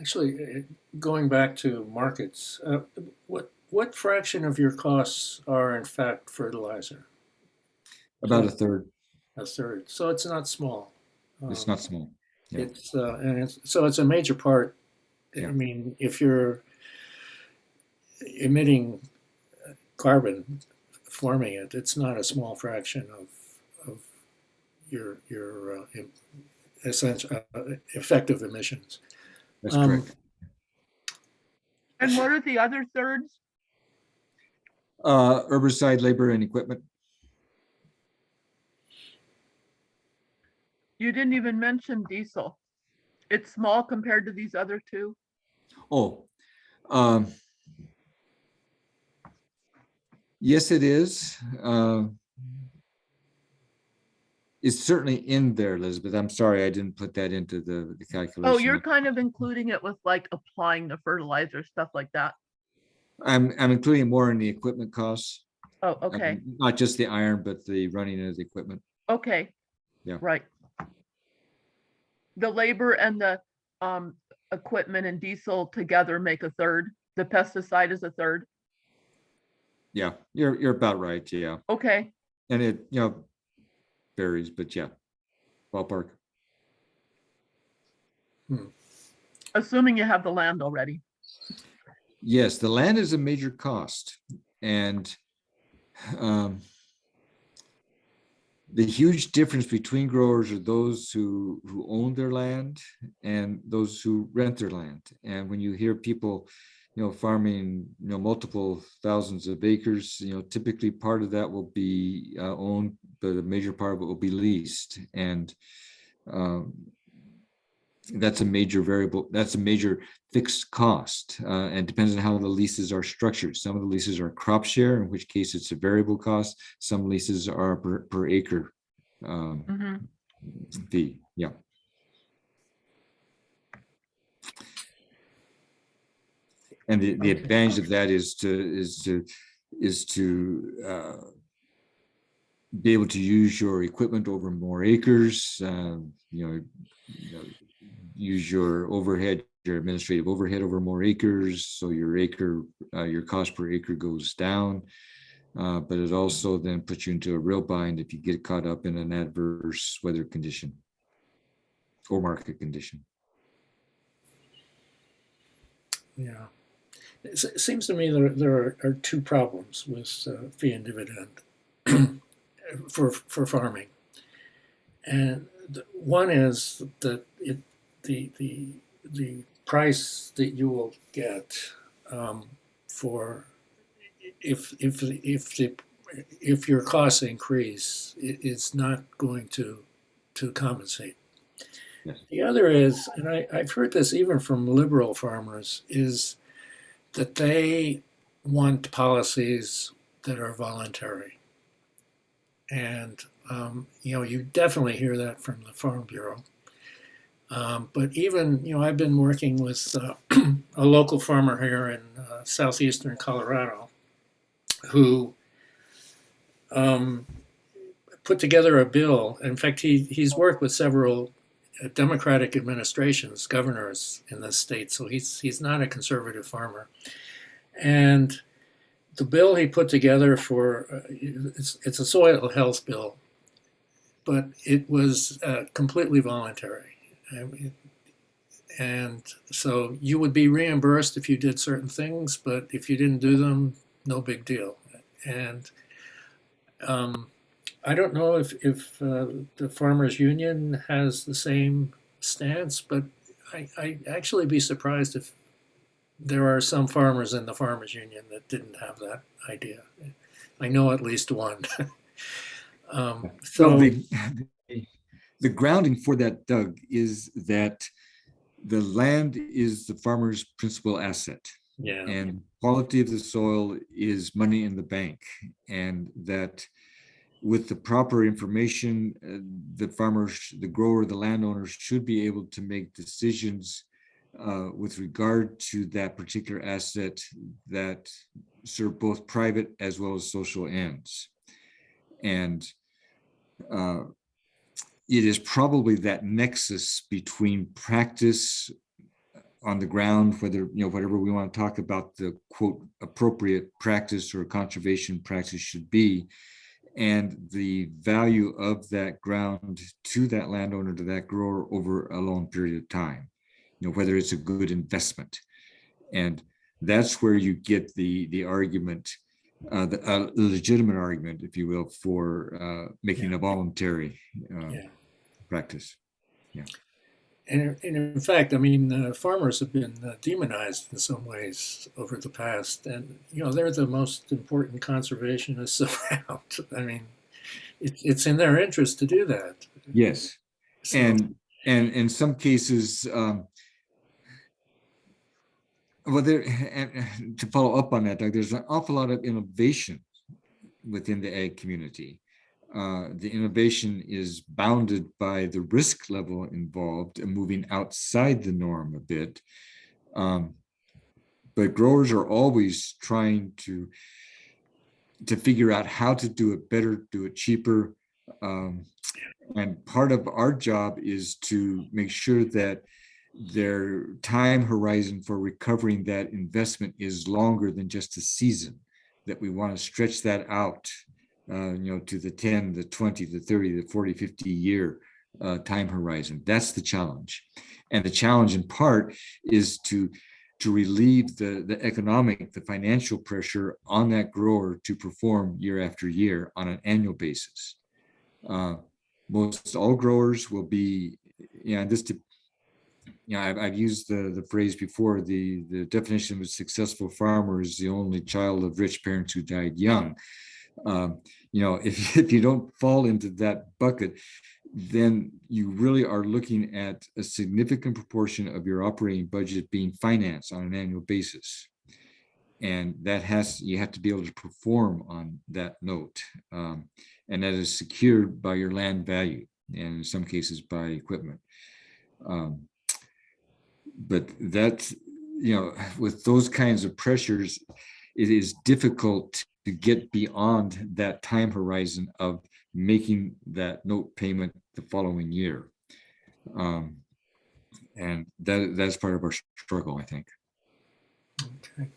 Actually, going back to markets, what fraction of your costs are in fact fertilizer? About a third. A third. So it's not small. It's not small. Yeah. It's a major part. Yeah. I mean, if you're emitting carbon, forming it, it's not a small fraction of your effective emissions. That's correct. And what are the other thirds? Herbicide, labor, and equipment. You didn't even mention diesel. It's small compared to these other two. Oh, yes, it is. It's certainly in there, Elizabeth. I'm sorry, I didn't put that into the calculation. Oh, you're kind of including it with like applying the fertilizer, stuff like that. I'm including more in the equipment costs. Oh, okay, Not just the iron, but the running of the equipment. okay. Yeah. Right. The labor and the equipment and diesel together make a third. The pesticide is a third. Yeah, you're about right. Yeah, Okay, and it varies, but yeah, ballpark. assuming you have the land already. Yes, the land is a major cost, and the huge difference between growers are those who own their land and those who rent their land. And when you hear people, farming, multiple thousands of acres, typically part of that will be owned, but a major part of it will be leased. And that's a major variable. That's a major fixed cost, and depends on how the leases are structured. Some of the leases are crop share, in which case it's a variable cost. Some leases are per acre fee. Yeah. And the advantage of that is to be able to use your equipment over more acres. Use your overhead, your administrative overhead over more acres, so your cost per acre goes down. But it also then puts you into a real bind if you get caught up in an adverse weather condition or market condition. Yeah. It seems to me there are two problems with fee and dividend for farming. And one is that the price that you will get for if your costs increase, it's not going to compensate. Yes. The other is, and I've heard this even from liberal farmers, is that they want policies that are voluntary. And, you definitely hear that from the Farm Bureau. But even, I've been working with a local farmer here in southeastern Colorado who put together a bill. In fact, he's worked with several Democratic administrations, governors in the state, so he's not a conservative farmer. And the bill he put together for it's a soil health bill, but it was completely voluntary. And so you would be reimbursed if you did certain things, but if you didn't do them, no big deal. And I don't know if the Farmers Union has the same stance, but I'd actually be surprised if there are some farmers in the Farmers Union that didn't have that idea. I know at least one. So the grounding for that, Doug, is that the land is the farmer's principal asset. Yeah. And quality of the soil is money in the bank. And that with the proper information, the farmers, the grower, the landowners should be able to make decisions with regard to that particular asset that serve both private as well as social ends. And it is probably that nexus between practice on the ground, whether, whatever we want to talk about the quote appropriate practice or conservation practice should be, and the value of that ground to that landowner, to that grower over a long period of time, whether it's a good investment. And that's where you get the argument, the legitimate argument, if you will, for making a voluntary practice. And in fact, I mean, farmers have been demonized in some ways over the past, and they're the most important conservationists around. I mean, it's in their interest to do that. Yes, So, and in some cases, well, and to follow up on that, Doug, there's an awful lot of innovation within the ag community. The innovation is bounded by the risk level involved and moving outside the norm a bit. But growers are always trying to figure out how to do it better, do it cheaper. And part of our job is to make sure that their time horizon for recovering that investment is longer than just a season, that we want to stretch that out to the 10, the 20, the 30, the 40, 50 year time horizon. That's the challenge. And the challenge in part is to relieve the economic, the financial pressure on that grower to perform year after year on an annual basis. Most all growers will be, I've used the phrase before, the definition of a successful farmer is the only child of rich parents who died young. If you don't fall into that bucket, then you really are looking at a significant proportion of your operating budget being financed on an annual basis. And you have to be able to perform on that note. And that is secured by your land value, and in some cases by equipment. But that, with those kinds of pressures, it is difficult to get beyond that time horizon of making that note payment the following year. And that's part of our struggle, I think. okay.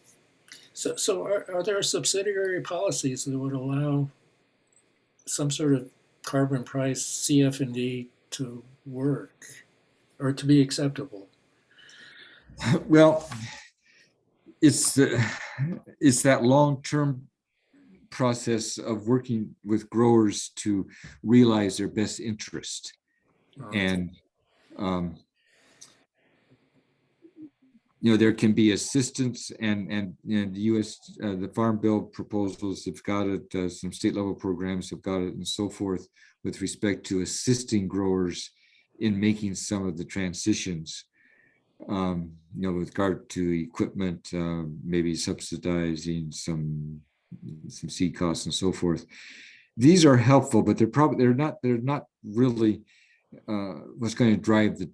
So are there subsidiary policies that would allow some sort of carbon price CF&D to work or to be acceptable? Well, it's that long-term process of working with growers to realize their best interest. And there can be assistance, and the U.S. The Farm Bill proposals have got it. Some state level programs have got it, and so forth, with respect to assisting growers in making some of the transitions. With regard to equipment, maybe subsidizing some seed costs and so forth. These are helpful, but they're not really what's going to drive the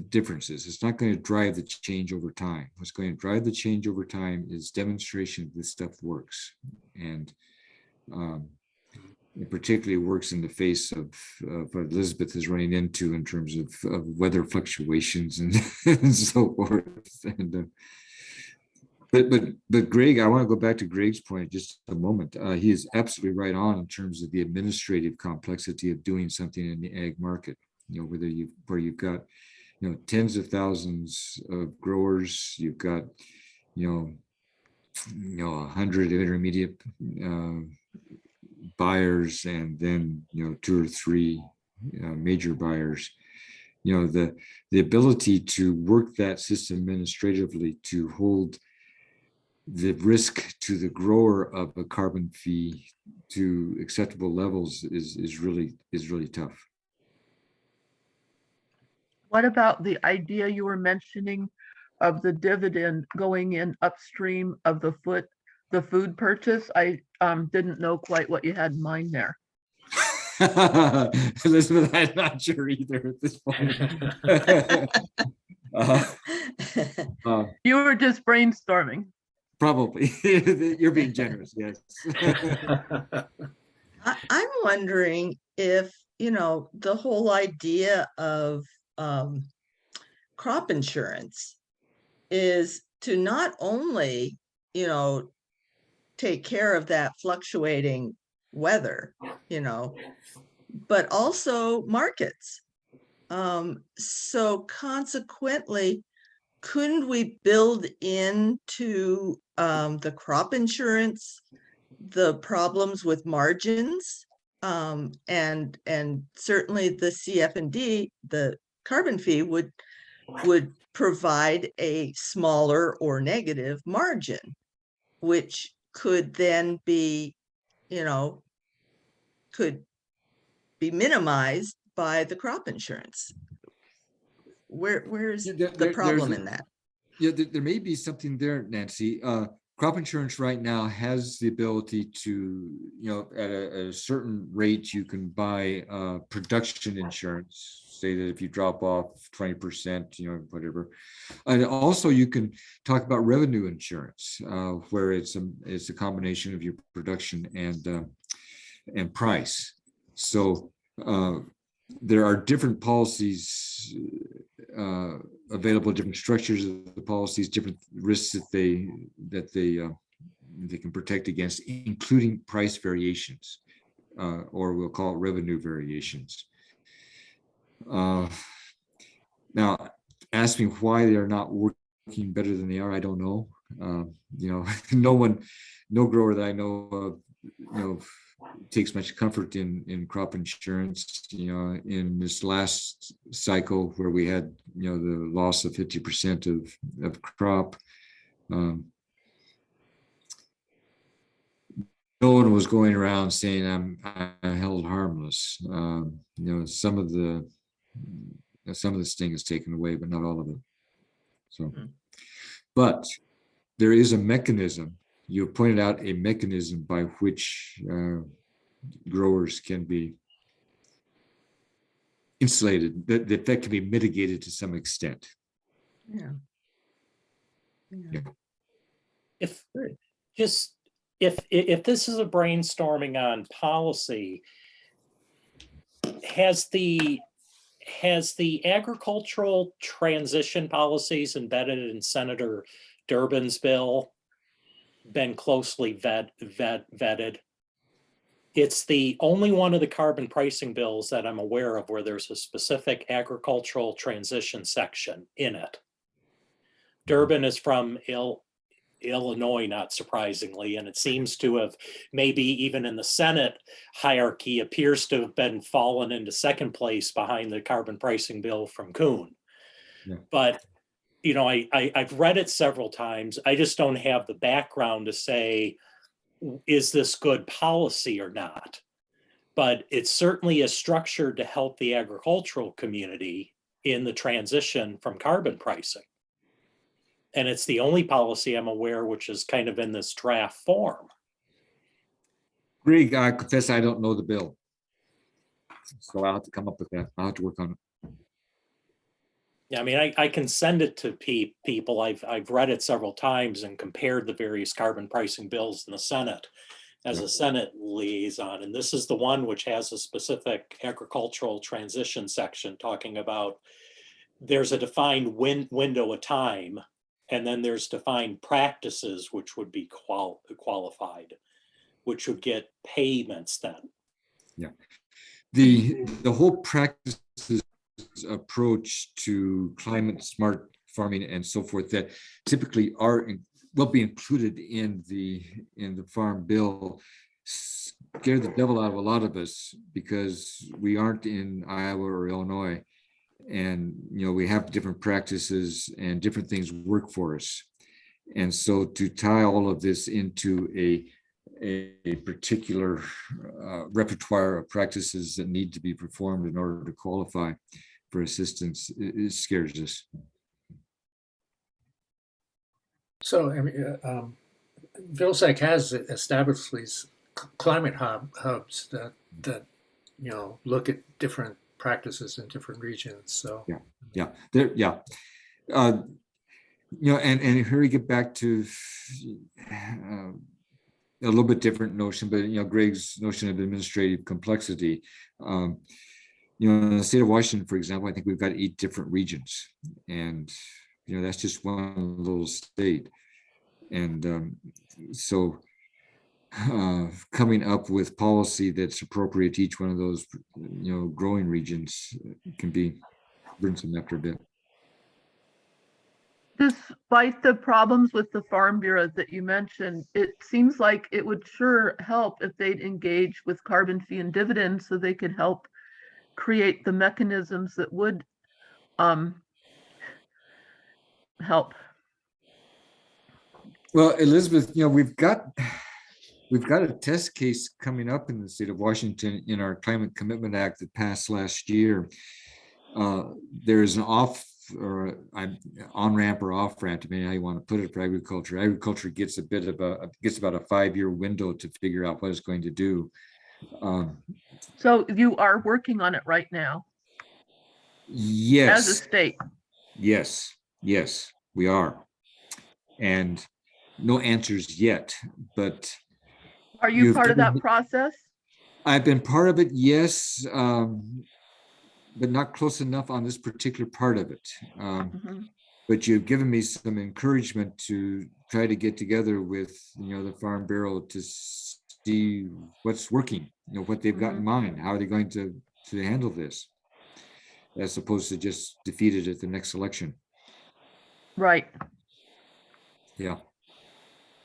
differences. It's not going to drive the change over time. What's going to drive the change over time is demonstration that this stuff works, and it particularly works in the face of what Elizabeth is running into in terms of weather fluctuations and so forth. And but Greg, I want to go back to Greg's point just a moment. He is absolutely right on in terms of the administrative complexity of doing something in the ag market. Where you've got tens of thousands of growers, you've got 100 intermediate buyers, and then 2 or 3 major buyers. The ability to work that system administratively to hold the risk to the grower of a carbon fee to acceptable levels is really tough. What about the idea you were mentioning of the dividend going in upstream of the food purchase? I didn't know quite what you had in mind there. Elizabeth, I'm not sure either at this point. You were just brainstorming. Probably. You're being generous, yes. I'm wondering if, the whole idea of crop insurance is to not only, take care of that fluctuating weather, but also markets. So consequently, couldn't we build into the crop insurance the problems with margins, and certainly the CF&D, the carbon fee would provide a smaller or negative margin, which could then be, could be minimized by the crop insurance. Where's Yeah, the problem in that? Yeah, there may be something there, Nancy. Crop insurance right now has the ability to, at a certain rate, you can buy production insurance. Say that if you drop off 20%, whatever. And also you can talk about revenue insurance, where it's a combination of your production and price. So there are different policies available, different structures of the policies, different risks that they can protect against, including price variations, or we'll call it revenue variations. Now, ask me why they are not working better than they are. I don't know. No grower that I know of, takes much comfort in crop insurance. In this last cycle where we had the loss of 50% of crop, no one was going around saying I'm held harmless. Some of the sting is taken away, but not all of it. So, but there is a mechanism. You pointed out a mechanism by which growers can be insulated, that the effect can be mitigated to some extent. Yeah. If this is a brainstorming on policy, has the agricultural transition policies embedded in Senator Durbin's bill been closely vetted? It's the only one of the carbon pricing bills that I'm aware of where there's a specific agricultural transition section in it. Durbin is from Illinois, not surprisingly, and it seems to have, maybe even in the Senate hierarchy, appears to have been fallen into second place behind the carbon pricing bill from Kuhn. Yeah. But I've read it several times. I just don't have the background to say, is this good policy or not? But it's certainly a structure to help the agricultural community in the transition from carbon pricing. And it's the only policy I'm aware which is kind of in this draft form. Greg, I confess I don't know the bill, so I'll have to come up with that. I'll have to work on it. Yeah, I mean, I can send it to people. I've read it several times and compared the various carbon pricing bills in the Senate as a Senate liaison. And this is the one which has a specific agricultural transition section talking about there's a defined window of time, and then there's defined practices which would be qualified, which would get payments then. Yeah, the whole practices approach to climate smart farming and so forth that typically will be included in the farm bill scare the devil out of a lot of us because we aren't in Iowa or Illinois, and we have different practices and different things work for us. And so to tie all of this into a particular repertoire of practices that need to be performed in order to qualify for assistance, it scares us. So, I mean, Vilsack has established these climate hubs that look at different practices in different regions. So and here we get back to a little bit different notion, but Greg's notion of administrative complexity. In the state of Washington, for example, I think we've got 8 different regions, and that's just one little state. And so coming up with policy that's appropriate to each one of those, growing regions can be burdensome after a bit. Despite the problems with the farm bureaus that you mentioned, it seems like it would sure help if they'd engage with carbon fee and dividends so they could help create the mechanisms that would help. Well, Elizabeth, we've got a test case coming up in the state of Washington in our Climate Commitment Act that passed last year. There's an on-ramp or off-ramp, depending on how you want to put it, for agriculture. Agriculture gets about a 5-year window to figure out what it's going to do. So you are working on it right now as a Yes, state. yes, we are. And no answers yet, but Are you you've part of given that me- process? I've been part of it, yes, but not close enough on this particular part of it. Mhm. But you've given me some encouragement to try to get together with, the Farm Bureau to see what's working, what they've got in mind. How are they going to handle this, as opposed to just defeat it at the next election? Right. Yeah.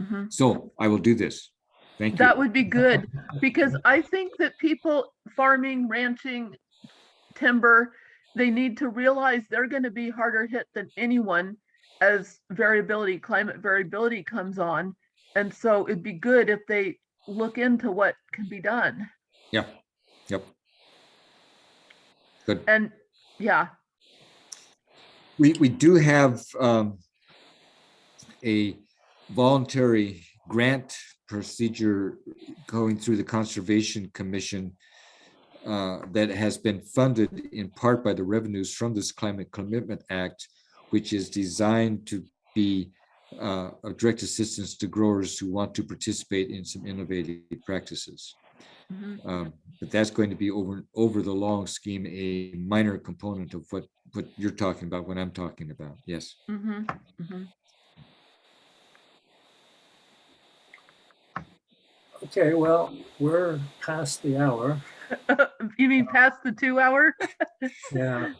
Mhm. So I will do this. Thank you. That would be good, because I think that people farming, ranching, timber, they need to realize they're going to be harder hit than anyone as climate variability comes on. And so it'd be good if they look into what can be done. Yeah. Yep. Good. And yeah, We do have a voluntary grant procedure going through the Conservation Commission that has been funded in part by the revenues from this Climate Commitment Act, which is designed to be of direct assistance to growers who want to participate in some innovative practices. But that's going to be over the long scheme, a minor component of what you're talking about, what I'm talking about. Yes. Okay, well, we're past the hour. You mean past the 2 hour? Yeah.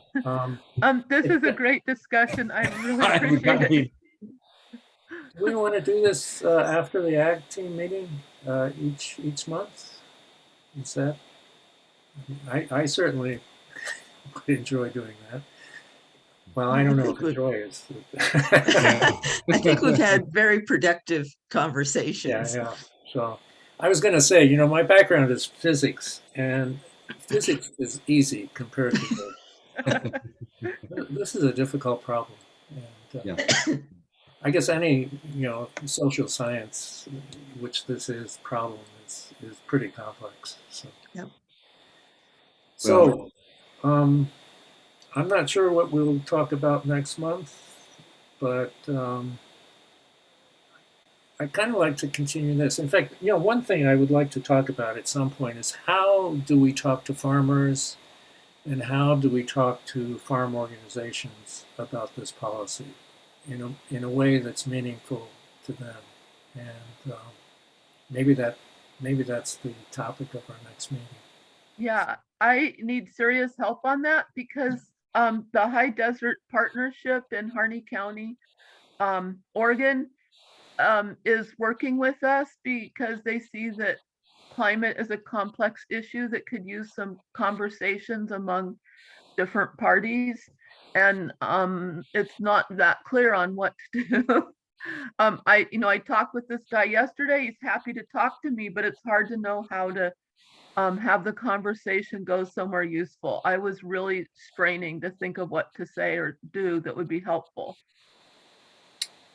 This is a great discussion. I really appreciate it. Do we want to do this after the ag team meeting each month? Is that? I certainly would enjoy doing that. Well, I don't know if joy is. I think we've had very productive conversations. Yeah. So I was going to say, my background is physics, and physics is easy compared to this is a difficult problem. And, I guess any, social science, which this is problem, is pretty complex. So, Yep. So, I'm not sure what we'll talk about next month, but I kind of like to continue this. In fact, one thing I would like to talk about at some point is how do we talk to farmers and how do we talk to farm organizations about this policy in a way that's meaningful to them. And maybe that's the topic of our next meeting. Yeah, I need serious help on that, because the High Desert Partnership in Harney County, Oregon, is working with us because they see that climate is a complex issue that could use some conversations among different parties. And it's not that clear on what to do. I talked with this guy yesterday. He's happy to talk to me, but it's hard to know how to have the conversation go somewhere useful. I was really straining to think of what to say or do that would be helpful.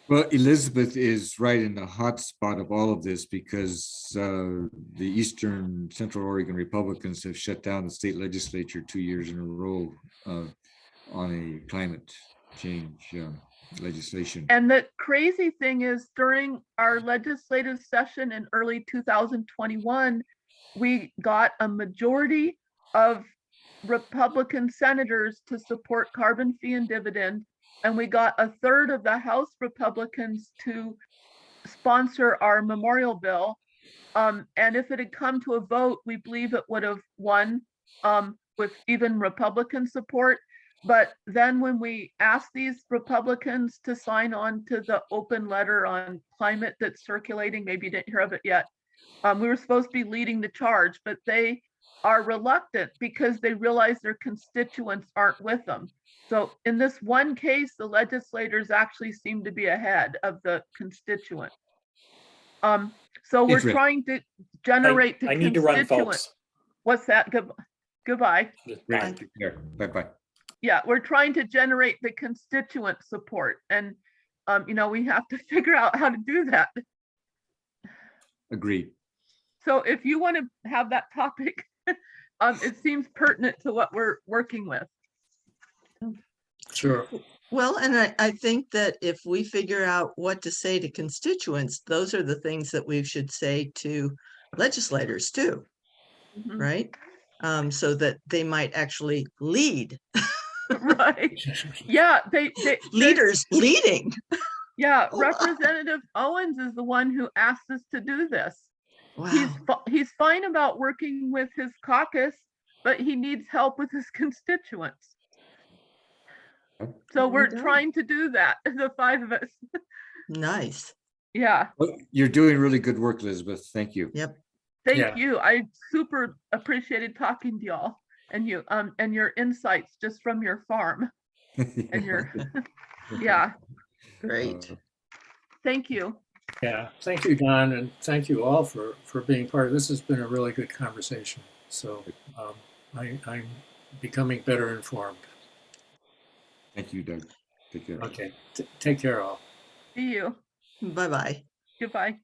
Well, Elizabeth is right in the hot spot of all of this because the Eastern Central Oregon Republicans have shut down the state legislature 2 years in a row on a climate change legislation. And the crazy thing is, during our legislative session in early 2021, we got a majority of Republican senators to support carbon fee and dividend. And we got a third of the House Republicans to sponsor our memorial bill. And if it had come to a vote, we believe it would have won with even Republican support. But then when we asked these Republicans to sign on to the open letter on climate that's circulating, maybe you didn't hear of it yet, we were supposed to be leading the charge, but they are reluctant because they realize their constituents aren't with them. So in this one case, the legislators actually seem to be ahead of the constituent. So we're Interesting. trying to generate the I need to run, constituent. folks. What's that? Goodbye. Great. Bye. Take care. Bye-bye. Yeah, we're trying to generate the constituent support, and you know, we have to figure out how to do that. Agreed. So if you want to have that topic, it seems pertinent to what we're working with. Sure. Well, and I think that if we figure out what to say to constituents, those are the things that we should say to legislators too, Mhm. right? So that they might actually lead. Right. Yeah, Leaders leading. yeah, Oh, wow. Representative Owens is the one who asked us to do this. Wow. He's fine about working with his caucus, but he needs help with his constituents. So Well we're done. trying to do that, the five of us. Nice. Yeah, Well, you're doing really good work, Elizabeth. Thank you. Yep. thank Yeah. you. I super appreciated talking to y'all and you and your insights just from your farm and your yeah, Great. thank you. Yeah, thank you, Don, and thank you all for being part of this. Has been a really good conversation. So I'm becoming better informed. Thank you, Doug. Take care. Okay, take care all. See you. Bye-bye. Goodbye.